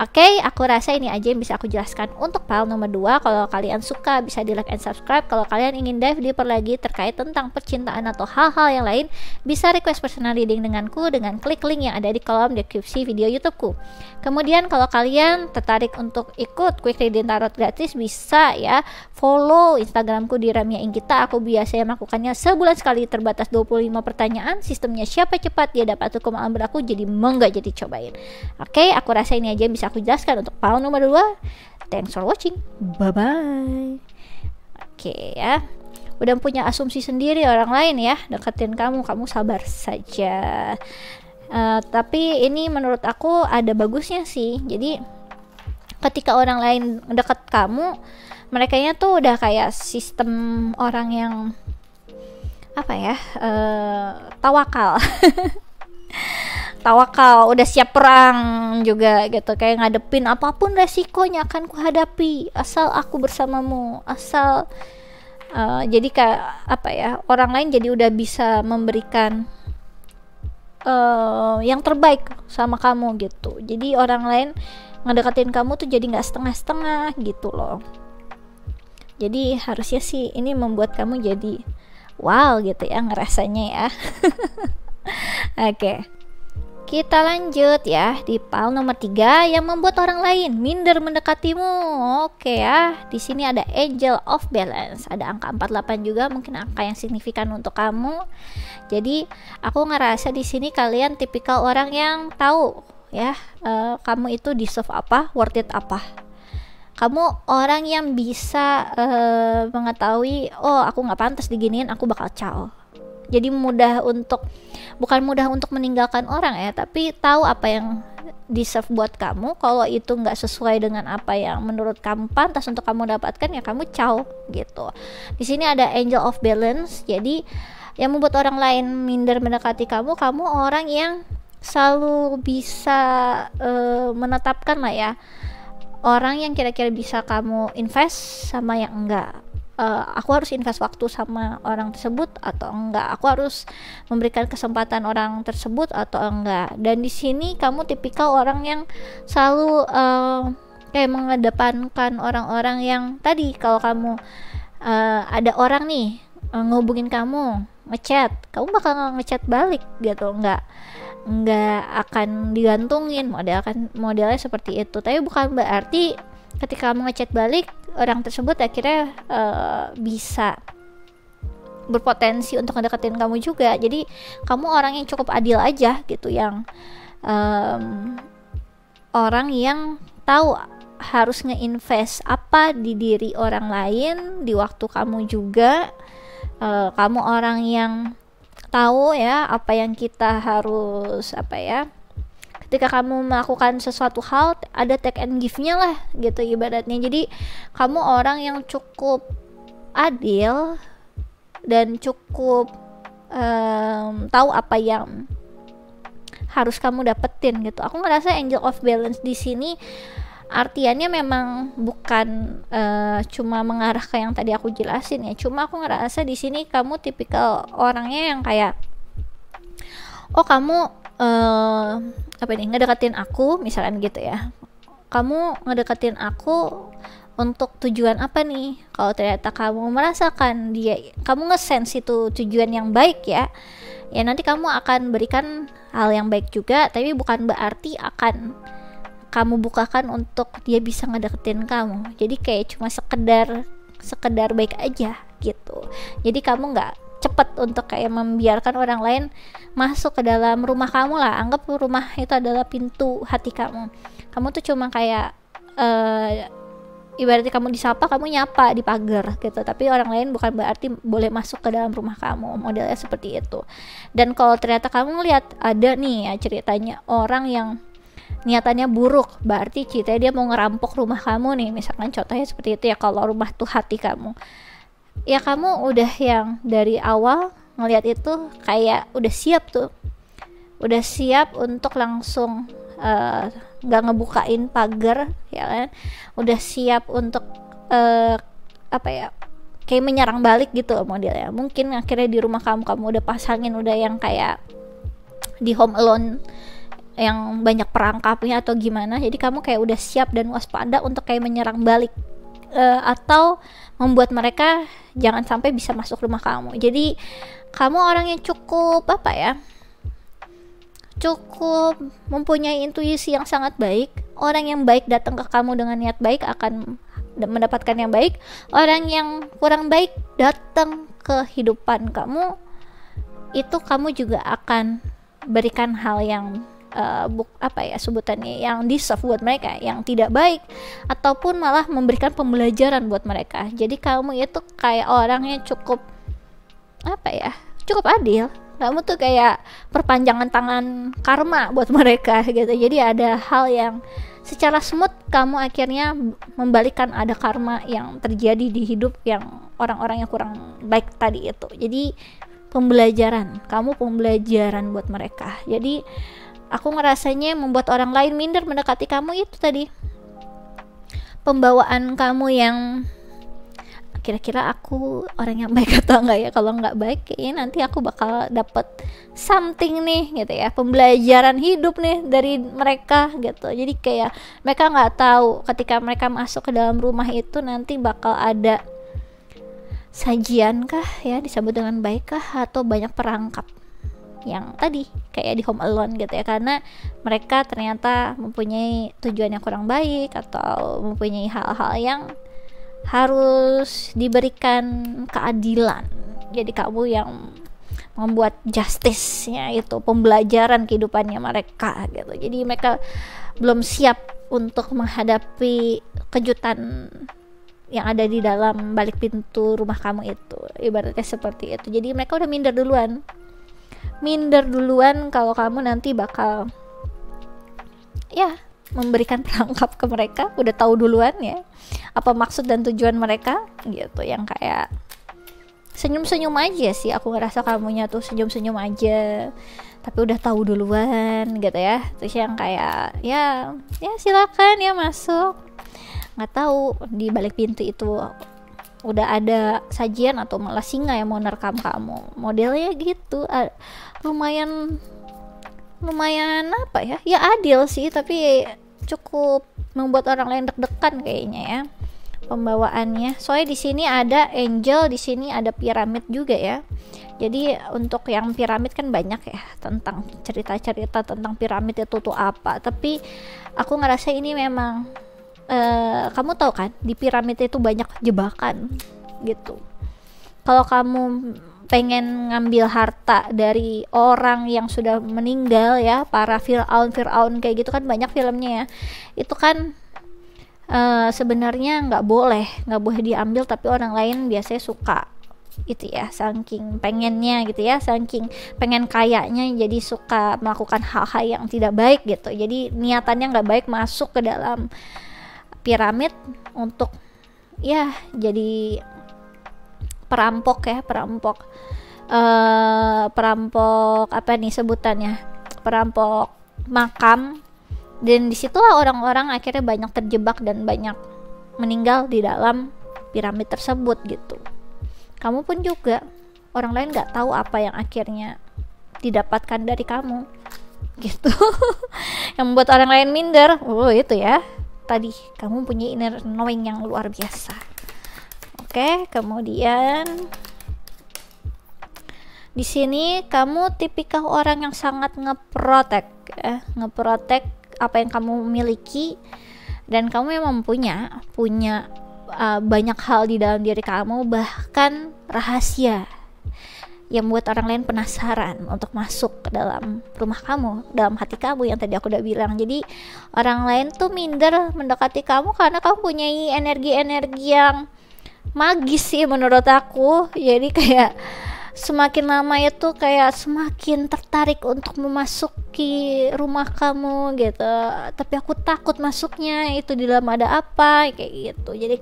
Oke, aku rasa ini aja yang bisa aku jelaskan untuk file nomor 2. Kalau kalian suka bisa di like and subscribe. Kalau kalian ingin dive deeper lagi terkait tentang percintaan atau hal-hal yang lain, bisa request personal reading denganku dengan klik link yang ada di kolom deskripsi video YouTubeku. Kemudian kalau kalian tertarik untuk ikut quick reading tarot gratis, bisa ya follow Instagramku di Ramia Inggita. Aku biasanya melakukannya sebulan sekali, terbatas 25 pertanyaan. Sistemnya siapa cepat dia dapat hukum alam berlaku, jadi monggo jadi cobain. Oke, aku rasa ini aja yang bisa aku jelaskan untuk file nomor 2. Thanks for watching. Bye-bye. Oke ya. Udah punya asumsi sendiri orang lain ya deketin kamu sabar saja. Tapi ini menurut aku ada bagusnya sih. Jadi ketika orang lain deket kamu, merekanya tuh udah kayak sistem orang yang tawakal. Tawakal, udah siap perang juga gitu, kayak ngadepin apapun resikonya akan kuhadapi asal aku bersamamu, asal jadi kayak orang lain jadi udah bisa memberikan yang terbaik sama kamu gitu. Jadi orang lain ngedeketin kamu tuh jadi nggak setengah-setengah gitu loh. Jadi harusnya sih ini membuat kamu jadi wow gitu ya ngerasanya ya. Oke, kita lanjut ya di PAL nomor 3 yang membuat orang lain minder mendekatimu. Oke ya, di sini ada Angel of Balance, ada angka 48 juga, mungkin angka yang signifikan untuk kamu. Jadi aku ngerasa di sini kalian tipikal orang yang tahu ya, kamu itu deserve apa, worth it apa. Kamu orang yang bisa mengetahui, oh aku nggak pantas diginiin, aku bakal caw. Jadi bukan mudah untuk meninggalkan orang ya, tapi tahu apa yang deserve buat kamu. Kalau itu nggak sesuai dengan apa yang menurut kamu pantas untuk kamu dapatkan, ya kamu caw gitu. Di sini ada Angel of Balance, jadi yang membuat orang lain minder mendekati kamu orang yang selalu bisa menetapkan lah ya, orang yang kira-kira bisa kamu invest sama yang enggak. Aku harus invest waktu sama orang tersebut atau enggak, aku harus memberikan kesempatan orang tersebut atau enggak. Dan di sini kamu tipikal orang yang selalu kayak mengedepankan orang-orang yang tadi, kalau kamu ada orang nih ngehubungin kamu, ngechat, kamu bakal ngechat balik gitu, nggak akan digantungin, modelnya seperti itu. Tapi bukan berarti ketika kamu ngechat balik orang tersebut akhirnya bisa berpotensi untuk ngedeketin kamu juga. Jadi kamu orang yang cukup adil aja gitu, yang orang yang tahu harus nge-invest apa di diri orang lain di waktu kamu juga. Kamu orang yang tahu ya apa yang kita harus ketika kamu melakukan sesuatu hal ada take and give-nya lah gitu ibaratnya. Jadi kamu orang yang cukup adil dan cukup tahu apa yang harus kamu dapetin gitu. Aku ngerasa Angel of Balance di sini artiannya memang bukan cuma mengarah ke yang tadi aku jelasin ya. Cuma aku ngerasa di sini kamu tipikal orangnya yang kayak, oh kamu ngedeketin aku misalkan gitu ya, kamu ngedeketin aku untuk tujuan apa nih? Kalau ternyata kamu merasakan kamu nge-sense itu tujuan yang baik ya nanti kamu akan berikan hal yang baik juga, tapi bukan berarti akan kamu bukakan untuk dia bisa ngedeketin kamu. Jadi kayak cuma sekedar baik aja gitu. Jadi kamu nggak cepat untuk kayak membiarkan orang lain masuk ke dalam rumah kamu lah. Anggap rumah itu adalah pintu hati kamu. Kamu tuh cuma kayak ibaratnya kamu disapa, kamu nyapa di pagar gitu. Tapi orang lain bukan berarti boleh masuk ke dalam rumah kamu. Modelnya seperti itu. Dan kalau ternyata kamu ngelihat ada nih ya ceritanya orang yang niatannya buruk, berarti ceritanya dia mau ngerampok rumah kamu nih. Misalkan contohnya seperti itu ya, kalau rumah tuh hati kamu. Ya kamu udah yang dari awal ngelihat itu kayak udah siap untuk langsung nggak ngebukain pagar ya kan, udah siap untuk kayak menyerang balik gitu modelnya. Mungkin akhirnya di rumah kamu udah pasangin udah yang kayak di Home Alone yang banyak perangkapnya atau gimana, jadi kamu kayak udah siap dan waspada untuk kayak menyerang balik atau membuat mereka jangan sampai bisa masuk rumah kamu. Jadi kamu orang yang cukup cukup mempunyai intuisi yang sangat baik. Orang yang baik datang ke kamu dengan niat baik akan mendapatkan yang baik. Orang yang kurang baik datang ke kehidupan kamu, itu kamu juga akan berikan hal yang sebutannya yang deserve buat mereka, yang tidak baik, ataupun malah memberikan pembelajaran buat mereka. Jadi kamu itu kayak orangnya cukup adil. Kamu tuh kayak perpanjangan tangan karma buat mereka gitu. Jadi ada hal yang secara smooth kamu akhirnya membalikan ada karma yang terjadi di hidup yang orang-orang yang kurang baik tadi itu. Jadi kamu pembelajaran buat mereka. Jadi aku ngerasanya membuat orang lain minder mendekati kamu itu tadi, pembawaan kamu yang kira-kira aku orang yang baik atau enggak ya. Kalau nggak baik kayaknya nanti aku bakal dapet something nih gitu ya, pembelajaran hidup nih dari mereka gitu. Jadi kayak mereka nggak tahu ketika mereka masuk ke dalam rumah itu nanti bakal ada sajian kah ya, disebut dengan baik kah, atau banyak perangkap yang tadi kayak di Home Alone gitu ya, karena mereka ternyata mempunyai tujuan yang kurang baik atau mempunyai hal-hal yang harus diberikan keadilan. Jadi kamu yang membuat justice-nya itu, pembelajaran kehidupannya mereka gitu. Jadi mereka belum siap untuk menghadapi kejutan yang ada di dalam balik pintu rumah kamu itu, ibaratnya seperti itu. Jadi mereka udah minder duluan kalau kamu nanti bakal ya memberikan perangkap ke mereka, udah tahu duluan ya apa maksud dan tujuan mereka gitu. Yang kayak senyum-senyum aja sih, aku ngerasa kamunya tuh senyum-senyum aja tapi udah tahu duluan gitu ya. Terus yang kayak ya silakan ya masuk, nggak tahu di balik pintu itu udah ada sajian atau malah singa yang mau nerkam kamu, modelnya gitu. Lumayan apa ya adil sih, tapi cukup membuat orang lain deg-degan kayaknya ya pembawaannya. Soalnya di sini ada angel, di sini ada piramid juga ya. Jadi untuk yang piramid kan banyak ya tentang cerita-cerita tentang piramid itu tuh apa. Tapi aku ngerasa ini memang kamu tahu kan di piramid itu banyak jebakan gitu. Kalau kamu pengen ngambil harta dari orang yang sudah meninggal ya, para Fir'aun kayak gitu kan banyak filmnya ya, itu kan sebenarnya nggak boleh diambil, tapi orang lain biasanya suka itu ya, saking pengennya gitu ya, saking pengen kayaknya jadi suka melakukan hal-hal yang tidak baik gitu. Jadi niatannya nggak baik masuk ke dalam piramid untuk ya jadi perampok apa nih sebutannya, perampok makam. Dan disitulah orang-orang akhirnya banyak terjebak dan banyak meninggal di dalam piramid tersebut gitu. Kamu pun juga, orang lain nggak tahu apa yang akhirnya didapatkan dari kamu gitu. Yang membuat orang lain minder, itu ya tadi kamu punya inner knowing yang luar biasa. Oke, kemudian di sini kamu tipikal orang yang sangat ngeprotek apa yang kamu miliki, dan kamu memang punya banyak hal di dalam diri kamu, bahkan rahasia yang membuat orang lain penasaran untuk masuk ke dalam rumah kamu, dalam hati kamu yang tadi aku udah bilang. Jadi orang lain tuh minder mendekati kamu karena kamu punya energi yang magis sih menurut aku. Jadi kayak semakin lama itu kayak semakin tertarik untuk memasuki rumah kamu gitu, tapi aku takut masuknya, itu di dalam ada apa kayak gitu. Jadi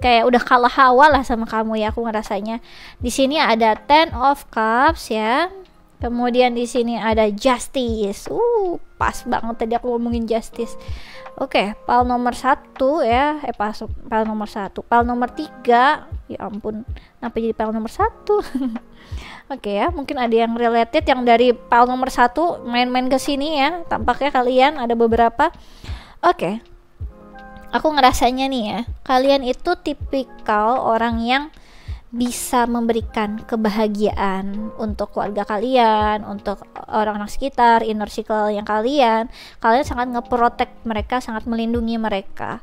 kayak udah kalah hawa lah sama kamu ya, aku ngerasanya. Di sini ada Ten of Cups ya, kemudian di sini ada Justice. Pas banget tadi aku ngomongin Justice. Oke, pal nomor 1 ya, pal nomor 1, pal nomor 3, ya ampun, kenapa jadi pal nomor 1? Oke ya, mungkin ada yang related yang dari pal nomor 1 main-main ke sini ya, tampaknya kalian ada beberapa. Oke, aku ngerasanya nih ya, kalian itu tipikal orang yang bisa memberikan kebahagiaan untuk keluarga kalian, untuk orang-orang sekitar, inner circle yang kalian sangat ngeprotek mereka, sangat melindungi mereka.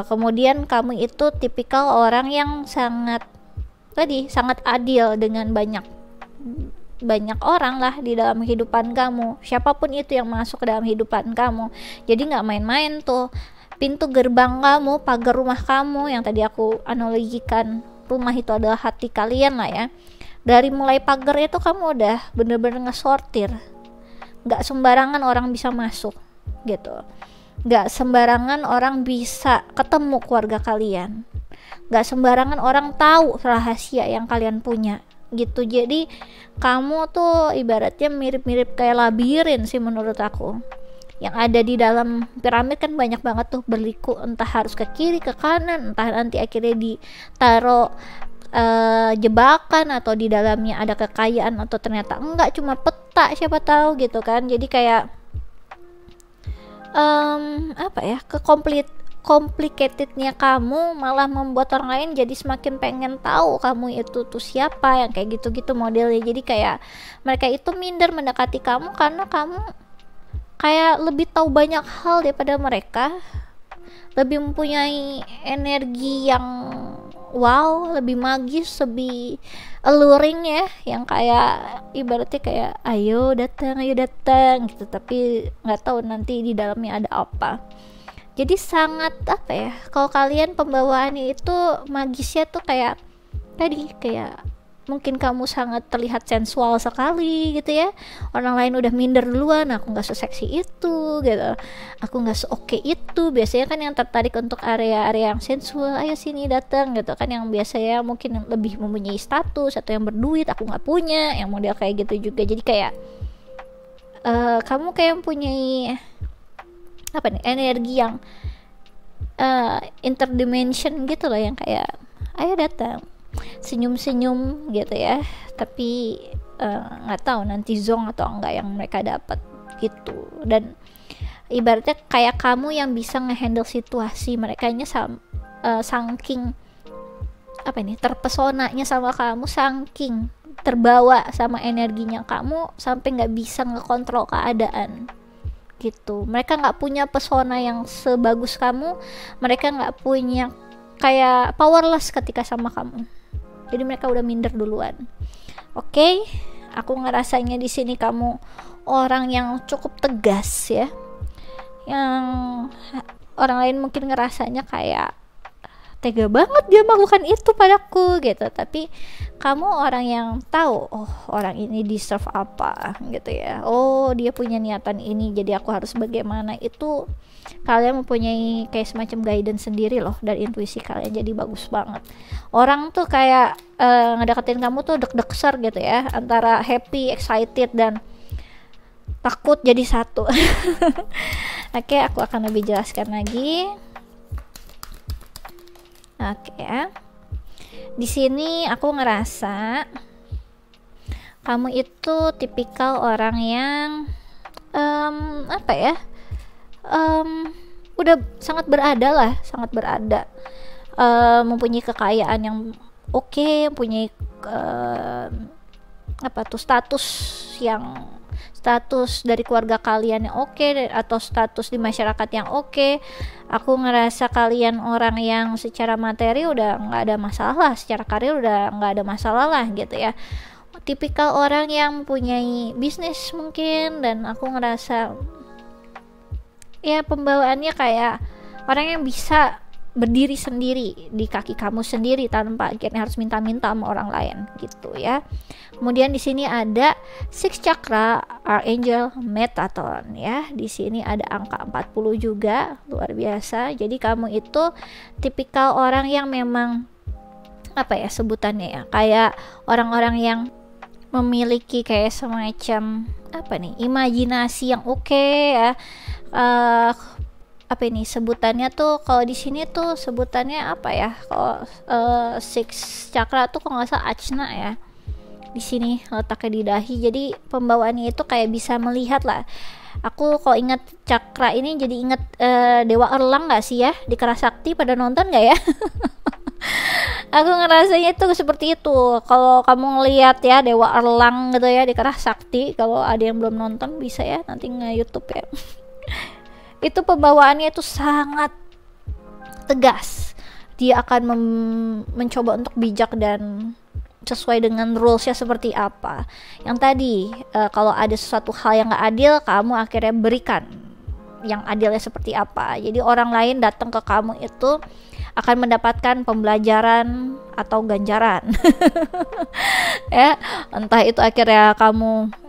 Kemudian kamu itu tipikal orang yang sangat adil dengan banyak orang lah di dalam kehidupan kamu, siapapun itu yang masuk ke dalam kehidupan kamu. Jadi nggak main-main tuh pintu gerbang kamu, pagar rumah kamu yang tadi aku analogikan. Rumah itu adalah hati kalian lah ya. Dari mulai pagar itu kamu udah bener-bener ngesortir, nggak sembarangan orang bisa masuk gitu, nggak sembarangan orang bisa ketemu keluarga kalian, nggak sembarangan orang tahu rahasia yang kalian punya gitu. Jadi kamu tuh ibaratnya mirip-mirip kayak labirin sih menurut aku, yang ada di dalam piramid kan banyak banget tuh berliku, entah harus ke kiri ke kanan, entah nanti akhirnya ditaruh jebakan atau di dalamnya ada kekayaan atau ternyata enggak, cuma peta, siapa tahu gitu kan. Jadi kayak apa ya, complicatednya kamu malah membuat orang lain jadi semakin pengen tahu kamu itu tuh siapa, yang kayak gitu-gitu modelnya. Jadi kayak mereka itu minder mendekati kamu karena kamu kayak lebih tahu banyak hal daripada mereka, lebih mempunyai energi yang wow, lebih magis, lebih alluring ya, yang kayak ibaratnya kayak ayo datang gitu, tapi nggak tahu nanti di dalamnya ada apa. Jadi sangat apa ya, kalau kalian pembawaannya itu magisnya tuh kayak tadi, kayak mungkin kamu sangat terlihat sensual sekali gitu ya, orang lain udah minder duluan, aku nggak seseksi itu gitu, aku nggak seoke itu. Biasanya kan yang tertarik untuk area-area yang sensual, ayo sini datang gitu kan, yang biasanya mungkin lebih mempunyai status atau yang berduit, aku nggak punya, yang model kayak gitu juga. Jadi kayak kamu kayak mempunyai apa nih, energi yang interdimension gitu loh, yang kayak ayo datang, senyum-senyum gitu ya, tapi nggak tahu nanti zong atau enggak yang mereka dapat gitu. Dan ibaratnya kayak kamu yang bisa ngehandle situasi, merekanya saking apa nih, terpesonanya sama kamu, saking terbawa sama energinya kamu sampai nggak bisa ngekontrol keadaan gitu. Mereka nggak punya pesona yang sebagus kamu, mereka nggak punya kayak powerless ketika sama kamu. Jadi mereka udah minder duluan. Oke, aku ngerasanya di sini kamu orang yang cukup tegas ya, yang orang lain mungkin ngerasanya kayak tega banget dia melakukan itu padaku gitu, tapi kamu orang yang tahu, oh orang ini deserve apa gitu ya, oh dia punya niatan ini, jadi aku harus bagaimana. Itu kalian mempunyai kayak semacam guidance sendiri loh dari intuisi kalian, jadi bagus banget. Orang tuh kayak ngedeketin kamu tuh deg-degser gitu ya, antara happy, excited, dan takut jadi satu. Oke, aku akan lebih jelaskan lagi. Oke, di sini aku ngerasa kamu itu tipikal orang yang apa ya, udah sangat berada, mempunyai kekayaan yang oke, mempunyai status dari keluarga kalian yang oke, atau status di masyarakat yang oke. Aku ngerasa kalian orang yang secara materi udah nggak ada masalah, secara karir udah nggak ada masalah lah gitu ya. Tipikal orang yang mempunyai bisnis mungkin, dan aku ngerasa ya pembawaannya kayak orang yang bisa berdiri sendiri di kaki kamu sendiri tanpa akhirnya harus minta-minta sama orang lain gitu ya. Kemudian di sini ada six chakra Archangel Metatron ya. Di sini ada angka 40 juga, luar biasa. Jadi kamu itu tipikal orang yang memang apa ya sebutannya ya, kayak orang-orang yang memiliki kayak semacam apa nih, imajinasi yang oke ya. Apa ini sebutannya tuh, kalau di sini tuh sebutannya apa ya, kalau six chakra tuh kalau nggak salah ajna ya, di sini letaknya di dahi. Jadi pembawaannya itu kayak bisa melihat lah. Aku kalau ingat cakra ini jadi ingat Dewa Erlang nggak sih ya, di Kerasakti, pada nonton nggak ya? Aku ngerasanya itu seperti itu. Kalau kamu ngelihat ya Dewa Erlang gitu ya di Kerasakti, kalau ada yang belum nonton bisa ya nanti nge-YouTube ya. Itu pembawaannya itu sangat tegas. Dia akan mencoba untuk bijak dan sesuai dengan rulesnya seperti apa. Yang tadi kalau ada sesuatu hal yang gak adil, kamu akhirnya berikan yang adilnya seperti apa. Jadi orang lain datang ke kamu itu akan mendapatkan pembelajaran atau ganjaran. Ya, entah itu akhirnya kamu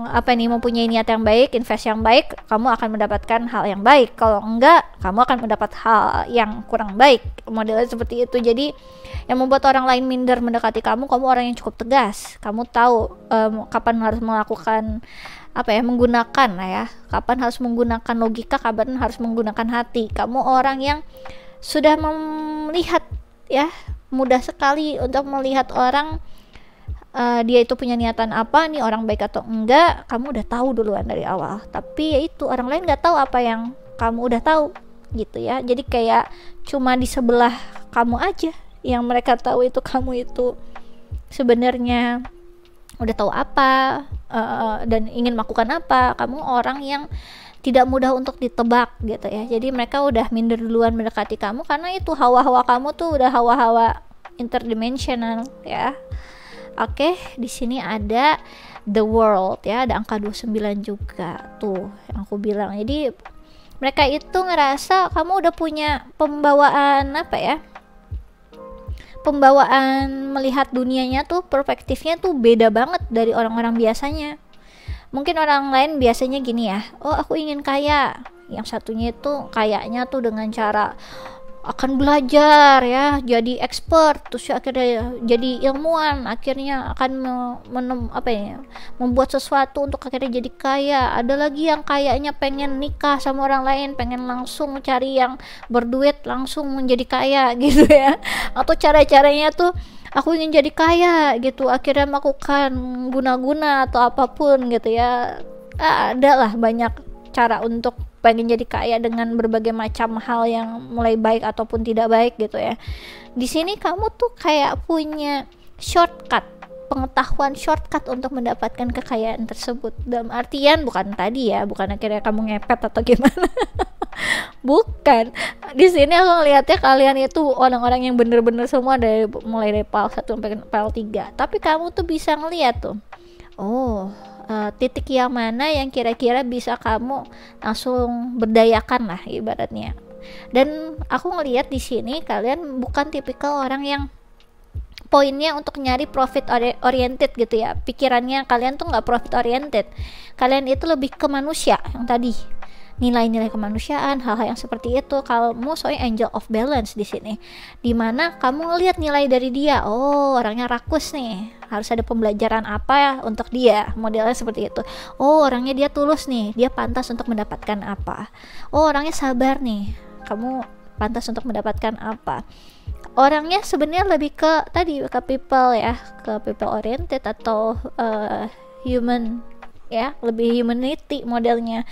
apa nih, mempunyai niat yang baik, invest yang baik, kamu akan mendapatkan hal yang baik. Kalau enggak, kamu akan mendapat hal yang kurang baik. Modelnya seperti itu. Jadi yang membuat orang lain minder mendekati kamu orang yang cukup tegas. Kamu tahu kapan harus melakukan apa ya, menggunakan lah ya, kapan harus menggunakan logika, kapan harus menggunakan hati. Kamu orang yang sudah melihat ya, mudah sekali untuk melihat orang dia itu punya niatan apa nih, orang baik atau enggak, kamu udah tahu duluan dari awal. Tapi ya itu, orang lain nggak tahu apa yang kamu udah tahu gitu ya. Jadi kayak cuma di sebelah kamu aja yang mereka tahu itu kamu itu sebenarnya udah tahu apa dan ingin melakukan apa. Kamu orang yang tidak mudah untuk ditebak gitu ya. Jadi mereka udah minder duluan mendekati kamu karena itu hawa-hawa kamu tuh udah hawa-hawa interdimensional ya. Oke, di sini ada the world ya, ada angka 29 juga tuh yang aku bilang. Jadi mereka itu ngerasa kamu udah punya pembawaan apa ya, pembawaan melihat dunianya tuh, perspektifnya tuh beda banget dari orang-orang biasanya. Mungkin orang lain biasanya gini ya, oh aku ingin kaya. Yang satunya itu kayaknya tuh dengan cara akan belajar ya, jadi expert, terus akhirnya jadi ilmuwan, akhirnya akan membuat sesuatu untuk akhirnya jadi kaya. Ada lagi yang kayaknya pengen nikah sama orang lain, pengen langsung cari yang berduit langsung menjadi kaya gitu ya, atau cara-caranya tuh aku ingin jadi kaya gitu, akhirnya melakukan guna-guna atau apapun gitu ya. Ada lah banyak cara untuk pengen jadi kaya dengan berbagai macam hal yang mulai baik ataupun tidak baik gitu ya. Di sini kamu tuh kayak punya shortcut, pengetahuan shortcut untuk mendapatkan kekayaan tersebut. Dalam artian bukan tadi ya, bukan akhirnya kamu ngepet atau gimana. Bukan. Di sini aku ngelihatnya kalian itu orang-orang yang bener-bener semua mulai dari PAL 1 sampai PAL 3. Tapi kamu tuh bisa ngelihat tuh, oh titik yang mana yang kira-kira bisa kamu langsung berdayakan lah ibaratnya. Dan aku ngelihat di sini kalian bukan tipikal orang yang poinnya untuk nyari profit oriented gitu ya. Pikirannya kalian tuh nggak profit oriented. Kalian itu lebih ke manusia yang tadi, nilai-nilai kemanusiaan, hal-hal yang seperti itu. Kamu soalnya angel of balance di sini, dimana kamu ngelihat nilai dari dia. Oh, orangnya rakus nih, harus ada pembelajaran apa ya untuk dia, modelnya seperti itu. Oh, orangnya dia tulus nih, dia pantas untuk mendapatkan apa. Oh, orangnya sabar nih, kamu pantas untuk mendapatkan apa. Orangnya sebenarnya lebih ke tadi, ke people ya, ke people oriented atau human ya, lebih humanity modelnya.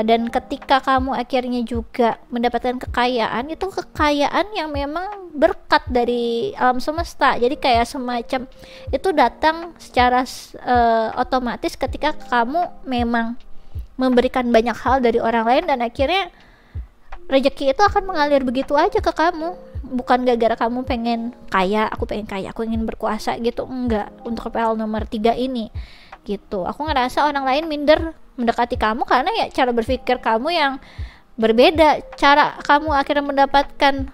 Dan ketika kamu akhirnya juga mendapatkan kekayaan, itu kekayaan yang memang berkat dari alam semesta. Jadi kayak semacam itu datang secara otomatis ketika kamu memang memberikan banyak hal dari orang lain, dan akhirnya rezeki itu akan mengalir begitu aja ke kamu. Bukan gara-gara kamu pengen kaya, aku pengen kaya, aku ingin berkuasa gitu, enggak. Untuk PL nomor 3 ini gitu, aku ngerasa orang lain minder mendekati kamu karena ya cara berpikir kamu yang berbeda. Cara kamu akhirnya mendapatkan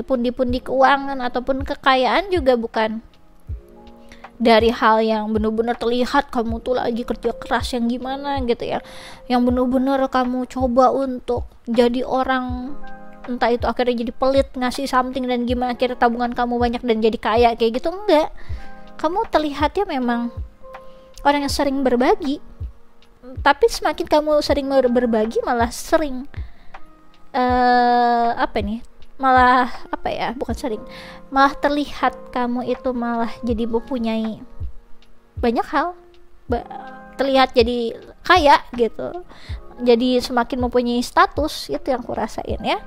pundi-pundi keuangan ataupun kekayaan juga bukan dari hal yang benar-benar terlihat kamu tuh lagi kerja keras yang gimana gitu ya, yang benar-benar kamu coba untuk jadi orang, entah itu akhirnya jadi pelit ngasih something dan gimana akhirnya tabungan kamu banyak dan jadi kaya kayak gitu. Enggak, kamu terlihatnya memang orang yang sering berbagi. Tapi semakin kamu sering berbagi, malah sering malah terlihat kamu itu malah jadi mempunyai banyak hal, terlihat jadi kaya gitu, jadi semakin mempunyai status. Itu yang aku rasain ya.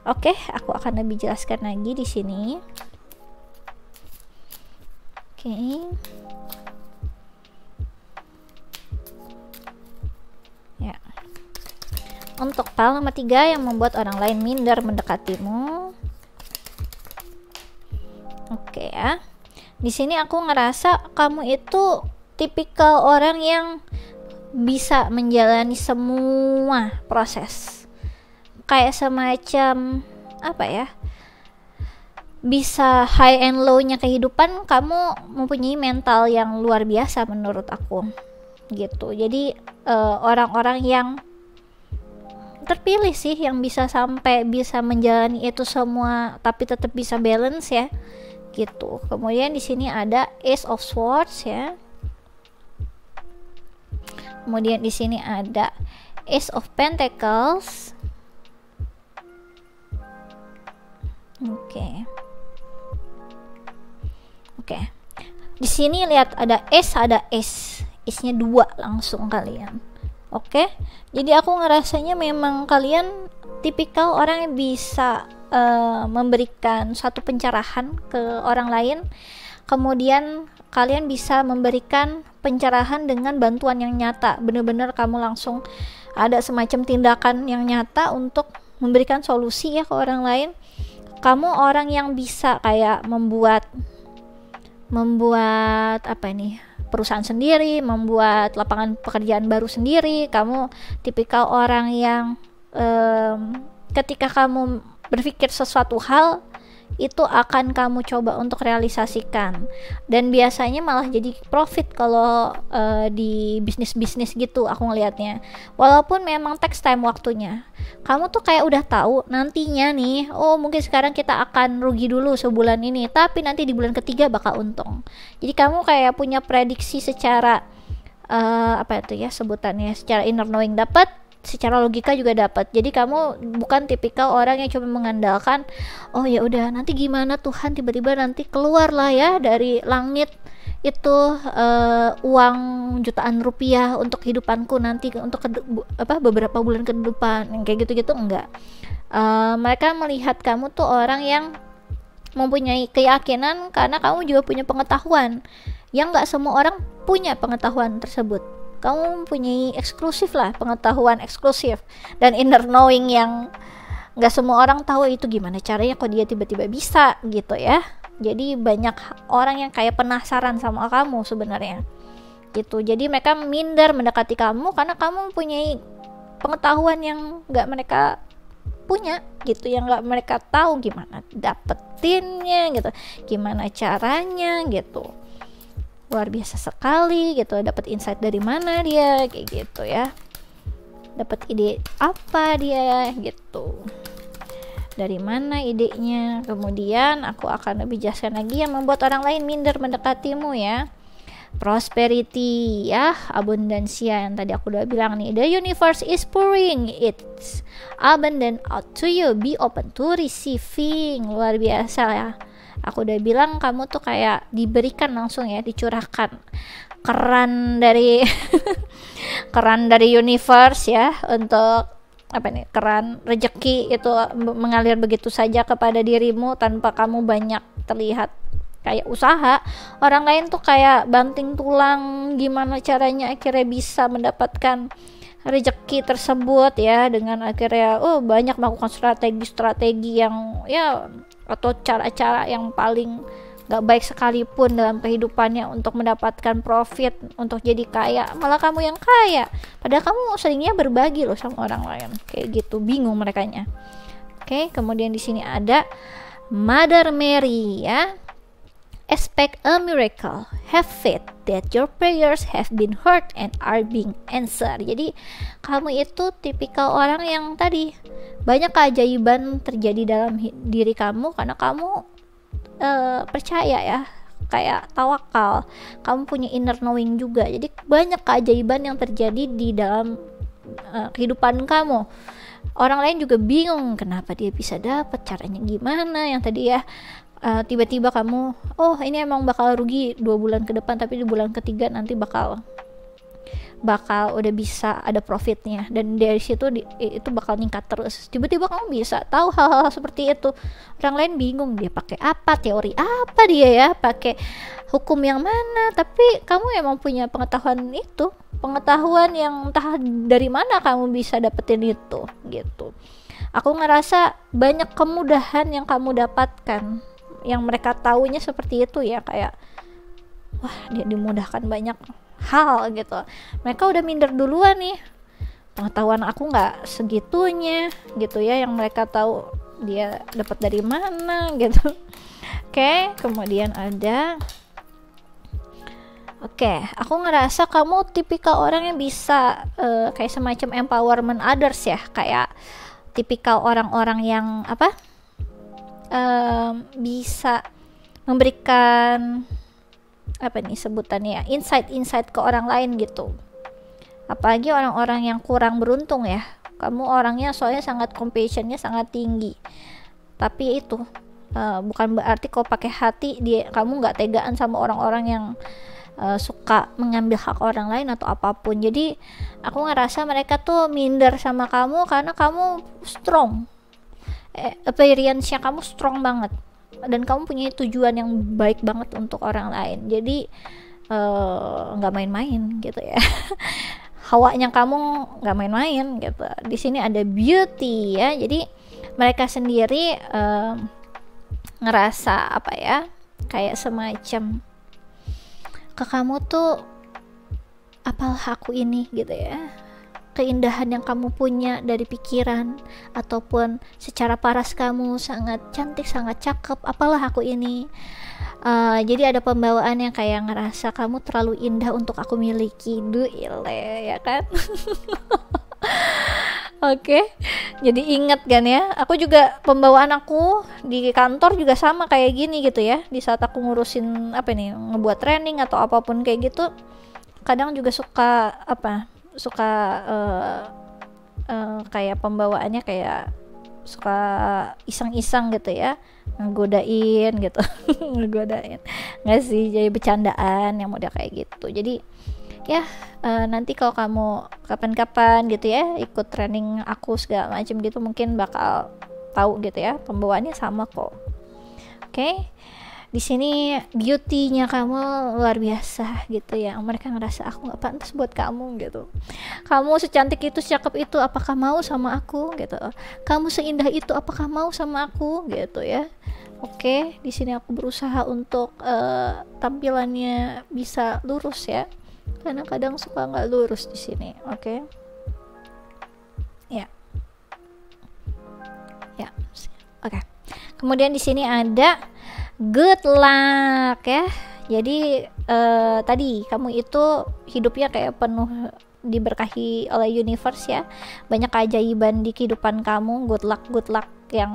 Oke, aku akan lebih jelaskan lagi di sini. Oke. Ya. Untuk PAL nomor 3 yang membuat orang lain minder mendekatimu. Oke ya. Di sini aku ngerasa kamu itu tipikal orang yang bisa menjalani semua proses. Kayak semacam apa ya? bisa high and low-nya kehidupan, kamu mempunyai mental yang luar biasa menurut aku gitu. Jadi orang-orang yang terpilih sih yang bisa sampai bisa menjalani itu semua tapi tetap bisa balance ya gitu. Kemudian di sini ada Ace of Swords ya. Kemudian di sini ada Ace of Pentacles. Oke. Di sini lihat ada Ace. Ace-nya 2 langsung kalian. Oke. Jadi aku ngerasanya memang kalian tipikal orang yang bisa memberikan suatu pencerahan ke orang lain. Kemudian kalian bisa memberikan pencerahan dengan bantuan yang nyata. Bener-bener kamu langsung ada semacam tindakan yang nyata untuk memberikan solusi ya ke orang lain. Kamu orang yang bisa kayak membuat apa nih, perusahaan sendiri, membuat lapangan pekerjaan baru sendiri. Kamu tipikal orang yang ketika kamu berpikir sesuatu hal itu akan kamu coba untuk realisasikan, dan biasanya malah jadi profit kalau di bisnis gitu aku ngelihatnya. Walaupun memang takes time waktunya, kamu tuh kayak udah tahu nantinya nih, oh mungkin sekarang kita akan rugi dulu sebulan ini, tapi nanti di bulan ketiga bakal untung. Jadi kamu kayak punya prediksi secara apa itu ya sebutannya, secara inner knowing dapat, secara logika juga dapat. Jadi kamu bukan tipikal orang yang cuma mengandalkan, oh ya udah nanti gimana Tuhan tiba-tiba nanti keluar lah ya dari langit itu uang jutaan rupiah untuk kehidupanku nanti untuk beberapa bulan ke depan, yang kayak gitu-gitu enggak. Mereka melihat kamu tuh orang yang mempunyai keyakinan karena kamu juga punya pengetahuan yang enggak semua orang punya pengetahuan tersebut. Kamu mempunyai eksklusif lah, pengetahuan eksklusif dan inner knowing yang nggak semua orang tahu itu gimana caranya kok dia tiba-tiba bisa gitu ya. Jadi banyak orang yang kayak penasaran sama kamu sebenarnya gitu. Jadi mereka minder mendekati kamu karena kamu mempunyai pengetahuan yang nggak mereka punya gitu, yang nggak mereka tahu gimana dapetinnya gitu, gimana caranya gitu. Luar biasa sekali gitu, dapat insight dari mana dia kayak gitu ya, dapat ide apa dia gitu, dari mana idenya. Kemudian aku akan lebih jelaskan lagi yang membuat orang lain minder mendekatimu ya. Prosperity ya, abundansia yang tadi aku udah bilang nih, the universe is pouring its abundant out to you, be open to receiving. Luar biasa ya, aku udah bilang kamu tuh kayak diberikan langsung ya, dicurahkan keran dari keran dari universe ya, untuk apa nih, keran rezeki itu mengalir begitu saja kepada dirimu tanpa kamu banyak terlihat kayak usaha. Orang lain tuh kayak banting tulang gimana caranya akhirnya bisa mendapatkan rezeki tersebut ya, dengan akhirnya banyak melakukan strategi yang ya, atau cara-cara yang paling gak baik sekalipun dalam kehidupannya untuk mendapatkan profit, untuk jadi kaya. Malah kamu yang kaya, padahal kamu seringnya berbagi loh sama orang lain kayak gitu. Bingung merekanya. Oke, kemudian di sini ada Mother Mary ya. Expect a miracle, have faith that your prayers have been heard and are being answered. Jadi kamu itu tipikal orang yang tadi banyak keajaiban terjadi dalam diri kamu karena kamu percaya ya, kayak tawakal. Kamu punya inner knowing juga. Jadi banyak keajaiban yang terjadi di dalam kehidupan kamu. Orang lain juga bingung kenapa dia bisa dapat, caranya gimana. Yang tadi ya tiba-tiba kamu, ini emang bakal rugi 2 bulan ke depan, tapi di bulan ketiga nanti bakal udah bisa ada profitnya, dan dari situ itu bakal meningkat terus. Tiba-tiba kamu bisa tahu hal-hal seperti itu. Orang lain bingung dia pakai apa, teori apa dia ya, pakai hukum yang mana, tapi kamu emang punya pengetahuan itu, pengetahuan yang entah dari mana kamu bisa dapetin itu gitu. Aku ngerasa banyak kemudahan yang kamu dapatkan yang mereka taunya seperti itu ya, kayak wah dia dimudahkan banyak hal gitu. Mereka udah minder duluan nih, pengetahuan aku nggak segitunya gitu ya, yang mereka tahu dia dapat dari mana gitu. Oke, kemudian ada aku ngerasa kamu tipikal orang yang bisa kayak semacam empowerment others ya, kayak tipikal orang-orang yang bisa memberikan sebutannya, insight ke orang lain gitu. Apalagi orang-orang yang kurang beruntung ya. Kamu orangnya soalnya sangat compassionnya sangat tinggi. Tapi itu bukan berarti kalau pakai hati kamu nggak tegaan sama orang-orang yang suka mengambil hak orang lain atau apapun. Jadi aku ngerasa mereka tuh minder sama kamu karena kamu strong, appearance-nya kamu strong banget, dan kamu punya tujuan yang baik banget untuk orang lain. Jadi nggak main-main gitu ya. Hawanya kamu nggak main-main gitu. Di sini ada beauty ya. Jadi mereka sendiri ngerasa kayak semacam ke kamu tuh, apalah aku ini gitu ya. Keindahan yang kamu punya dari pikiran ataupun secara paras kamu sangat cantik, sangat cakep, apalah aku ini. Jadi ada pembawaan yang kayak ngerasa kamu terlalu indah untuk aku miliki. Ya kan? Oke, jadi ingat kan ya, aku juga pembawaan aku di kantor juga sama kayak gini gitu ya. Di saat aku ngurusin ngebuat training atau apapun kayak gitu, kadang juga suka kayak pembawaannya kayak suka iseng-iseng gitu ya, ngegodain gitu. Ngegodain nggak sih, jadi bercandaan yang model kayak gitu. Jadi ya nanti kalau kamu kapan-kapan gitu ya ikut training aku segala macam gitu, mungkin bakal tahu gitu ya, pembawaannya sama kok. Oke. Di sini beauty-nya kamu luar biasa gitu ya. Mereka ngerasa aku nggak pantas buat kamu gitu. Kamu secantik itu, secakep itu, apakah mau sama aku gitu. Kamu seindah itu, apakah mau sama aku gitu ya. Oke, di sini aku berusaha untuk tampilannya bisa lurus ya. Karena kadang suka nggak lurus di sini. Oke. Ya. Oke. Kemudian di sini ada good luck ya. Jadi tadi kamu itu hidupnya kayak penuh diberkahi oleh universe ya. Banyak keajaiban di kehidupan kamu. Good luck yang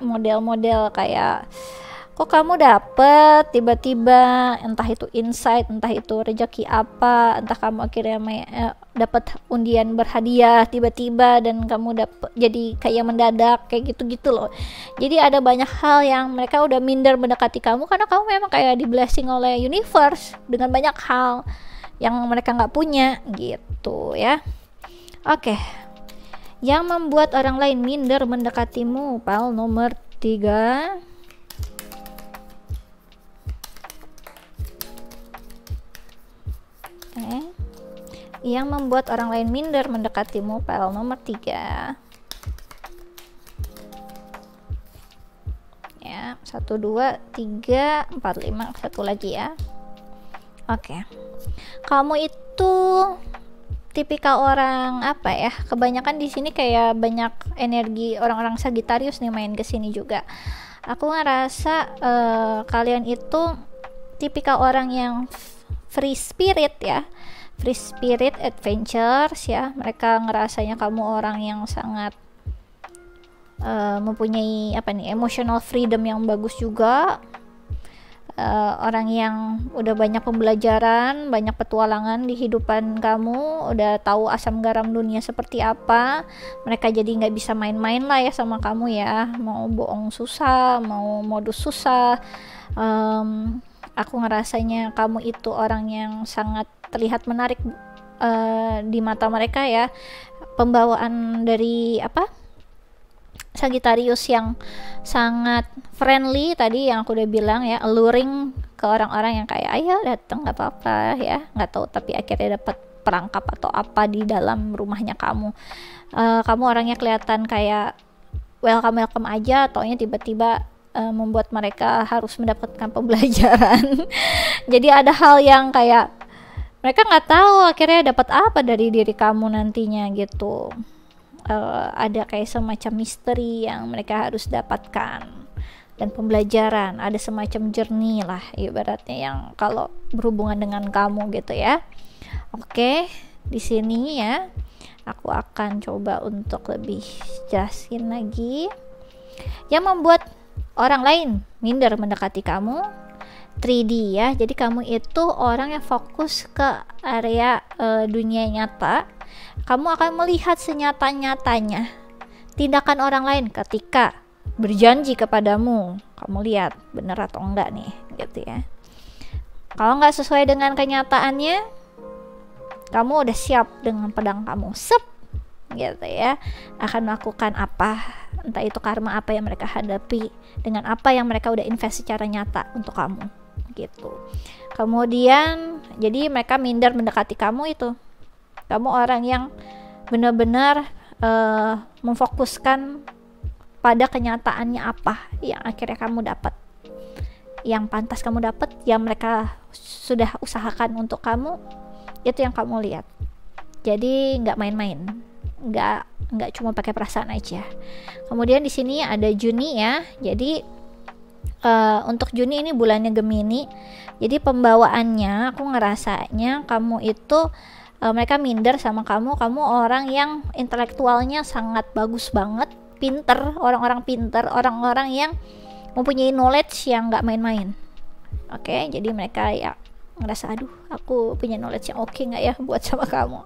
model-model kayak kok kamu dapet tiba-tiba, entah itu insight, entah itu rezeki apa, entah kamu akhirnya dapat undian berhadiah tiba-tiba dan kamu dapet jadi kayak mendadak kayak gitu-gitu loh. Jadi ada banyak hal yang mereka udah minder mendekati kamu karena kamu memang kayak di blessing oleh universe dengan banyak hal yang mereka nggak punya gitu ya. Oke. Yang membuat orang lain minder mendekatimu, pile nomor 3. Yang membuat orang lain minder mendekatimu, pile nomor 3 ya. 1, 2, 3, 4, 5, satu lagi ya. Oke. Kamu itu tipikal orang kebanyakan di sini kayak banyak energi orang-orang Sagittarius nih main ke sini juga. Aku ngerasa kalian itu tipikal orang yang free spirit ya. Free spirit adventures ya. Mereka ngerasanya kamu orang yang sangat mempunyai emotional freedom yang bagus juga. Orang yang udah banyak pembelajaran, banyak petualangan di kehidupan kamu, udah tahu asam garam dunia seperti apa. Mereka jadi nggak bisa main-main lah ya sama kamu ya. Mau bohong susah, mau modus susah. Aku ngerasanya kamu itu orang yang sangat terlihat menarik di mata mereka ya. Pembawaan dari Sagittarius yang sangat friendly tadi yang aku udah bilang ya, alluring ke orang-orang yang kayak ayo datang nggak apa-apa ya, nggak tahu tapi akhirnya dapat perangkap atau apa di dalam rumahnya kamu. Kamu orangnya kelihatan kayak welcome aja, taunya tiba-tiba membuat mereka harus mendapatkan pembelajaran. Jadi ada hal yang kayak mereka nggak tahu akhirnya dapat apa dari diri kamu nantinya gitu. Ada kayak semacam misteri yang mereka harus dapatkan. dan pembelajaran, ada semacam journey lah ibaratnya yang kalau berhubungan dengan kamu gitu ya. Oke, di sini ya aku akan coba untuk lebih jelasin lagi. Yang membuat orang lain minder mendekati kamu, 3D ya. Jadi kamu itu orang yang fokus ke area dunia nyata. Kamu akan melihat senyata-nyatanya tindakan orang lain ketika berjanji kepadamu. Kamu lihat bener atau enggak nih gitu ya. Kalau nggak sesuai dengan kenyataannya, kamu udah siap dengan pedang kamu, gitu ya, akan melakukan apa, entah itu karma apa yang mereka hadapi dengan apa yang mereka udah invest secara nyata untuk kamu gitu. Kemudian jadi mereka minder mendekati kamu itu, kamu orang yang benar-benar memfokuskan pada kenyataannya apa yang akhirnya kamu dapat, yang pantas kamu dapat, yang mereka sudah usahakan untuk kamu, itu yang kamu lihat. Jadi nggak main-main, nggak cuma pakai perasaan aja. Kemudian di sini ada Juni ya. Jadi untuk Juni ini bulannya Gemini. Jadi pembawaannya aku ngerasanya kamu itu mereka minder sama kamu. Kamu orang yang intelektualnya sangat bagus banget, pinter, orang-orang pinter, orang-orang yang mempunyai knowledge yang nggak main-main. Oke, jadi mereka ya ngerasa aduh aku punya knowledge yang oke nggak ya buat sama kamu.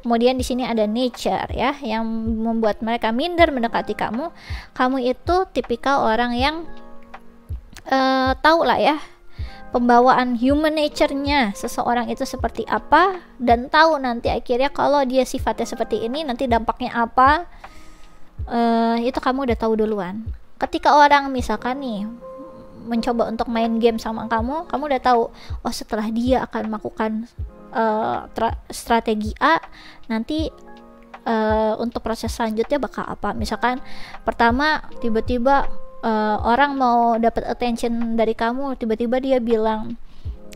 Kemudian di sini ada nature ya yang membuat mereka minder mendekati kamu. Kamu itu tipikal orang yang tahu lah ya pembawaan human nature-nya seseorang itu seperti apa, dan tahu nanti akhirnya kalau dia sifatnya seperti ini nanti dampaknya apa. Itu kamu udah tahu duluan. Ketika orang misalkan nih mencoba untuk main game sama kamu udah tahu, oh setelah dia akan melakukan strategi A, nanti untuk proses selanjutnya bakal apa. Misalkan pertama tiba-tiba orang mau dapat attention dari kamu, tiba-tiba dia bilang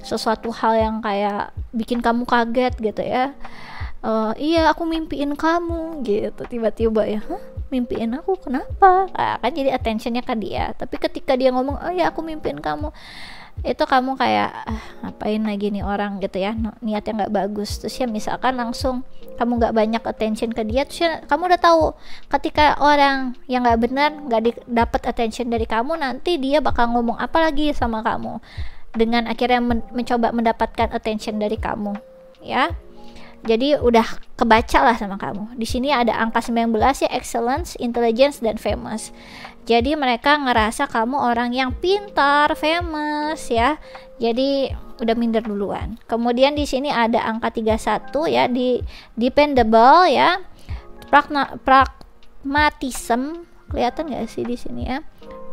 sesuatu hal yang kayak bikin kamu kaget gitu ya. Iya aku mimpiin kamu gitu, tiba-tiba ya, mimpiin aku kenapa? Kan jadi attentionnya ke dia. Tapi ketika dia ngomong oh ya aku mimpiin kamu, itu kamu kayak ngapain lagi nih orang gitu ya, niatnya nggak bagus. Terus ya misalkan langsung kamu nggak banyak attention ke dia, terus ya, kamu udah tahu ketika orang yang nggak benar nggak dapat attention dari kamu, nanti dia bakal ngomong apa lagi sama kamu dengan akhirnya mencoba mendapatkan attention dari kamu ya. Jadi udah kebaca lah sama kamu. Di sini ada angka 19 ya, excellence, intelligence, dan famous. Jadi mereka ngerasa kamu orang yang pintar, famous ya. Jadi udah minder duluan. Kemudian di sini ada angka 31 ya, di dependable ya. Pragmatism, kelihatan nggak sih di sini ya?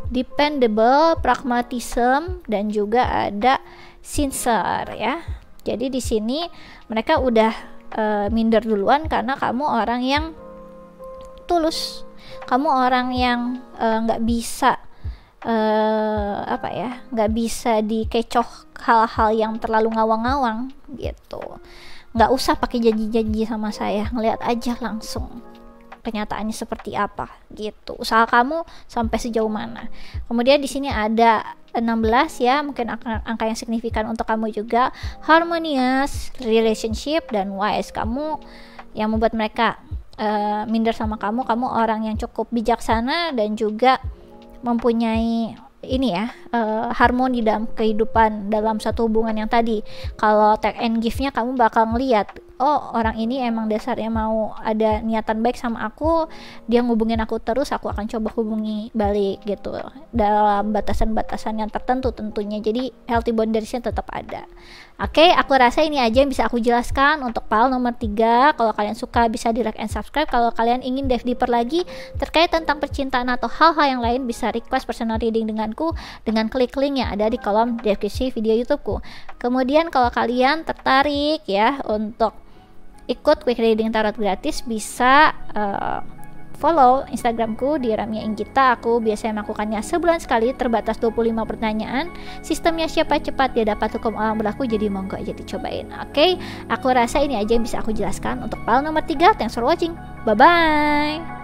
Dependable, pragmatism, dan juga ada sincere ya. Jadi di sini mereka udah minder duluan karena kamu orang yang tulus, kamu orang yang nggak bisa nggak bisa dikecoh hal-hal yang terlalu ngawang-ngawang gitu. Nggak usah pakai janji-janji sama saya, ngeliat aja langsung kenyataannya seperti apa gitu. Usaha kamu sampai sejauh mana. Kemudian di sini ada 16 ya, mungkin angka yang signifikan untuk kamu juga. Harmonious, relationship, dan wise. Kamu yang membuat mereka minder sama kamu orang yang cukup bijaksana dan juga mempunyai ini ya, harmoni dalam kehidupan, dalam satu hubungan yang tadi. Kalau take and give-nya kamu bakal ngeliat, oh orang ini emang dasarnya mau ada niatan baik sama aku, dia ngubungin aku terus, aku akan coba hubungi balik gitu, dalam batasan-batasan yang tertentu tentunya. Jadi healthy boundariesnya tetap ada. Oke, aku rasa ini aja yang bisa aku jelaskan untuk file nomor 3. Kalau kalian suka bisa di like and subscribe. Kalau kalian ingin dive deeper lagi terkait tentang percintaan atau hal-hal yang lain, bisa request personal reading denganku dengan klik link yang ada di kolom deskripsi video YouTubeku. Kemudian kalau kalian tertarik ya untuk ikut quick reading tarot gratis, bisa follow Instagramku di Ramia Inggita. Aku biasanya melakukannya sebulan sekali, terbatas 25 pertanyaan. Sistemnya siapa cepat dia dapat hukum orang berlaku, jadi monggo aja dicobain. Oke, aku rasa ini aja yang bisa aku jelaskan untuk file nomor 3. Thanks for watching. Bye bye.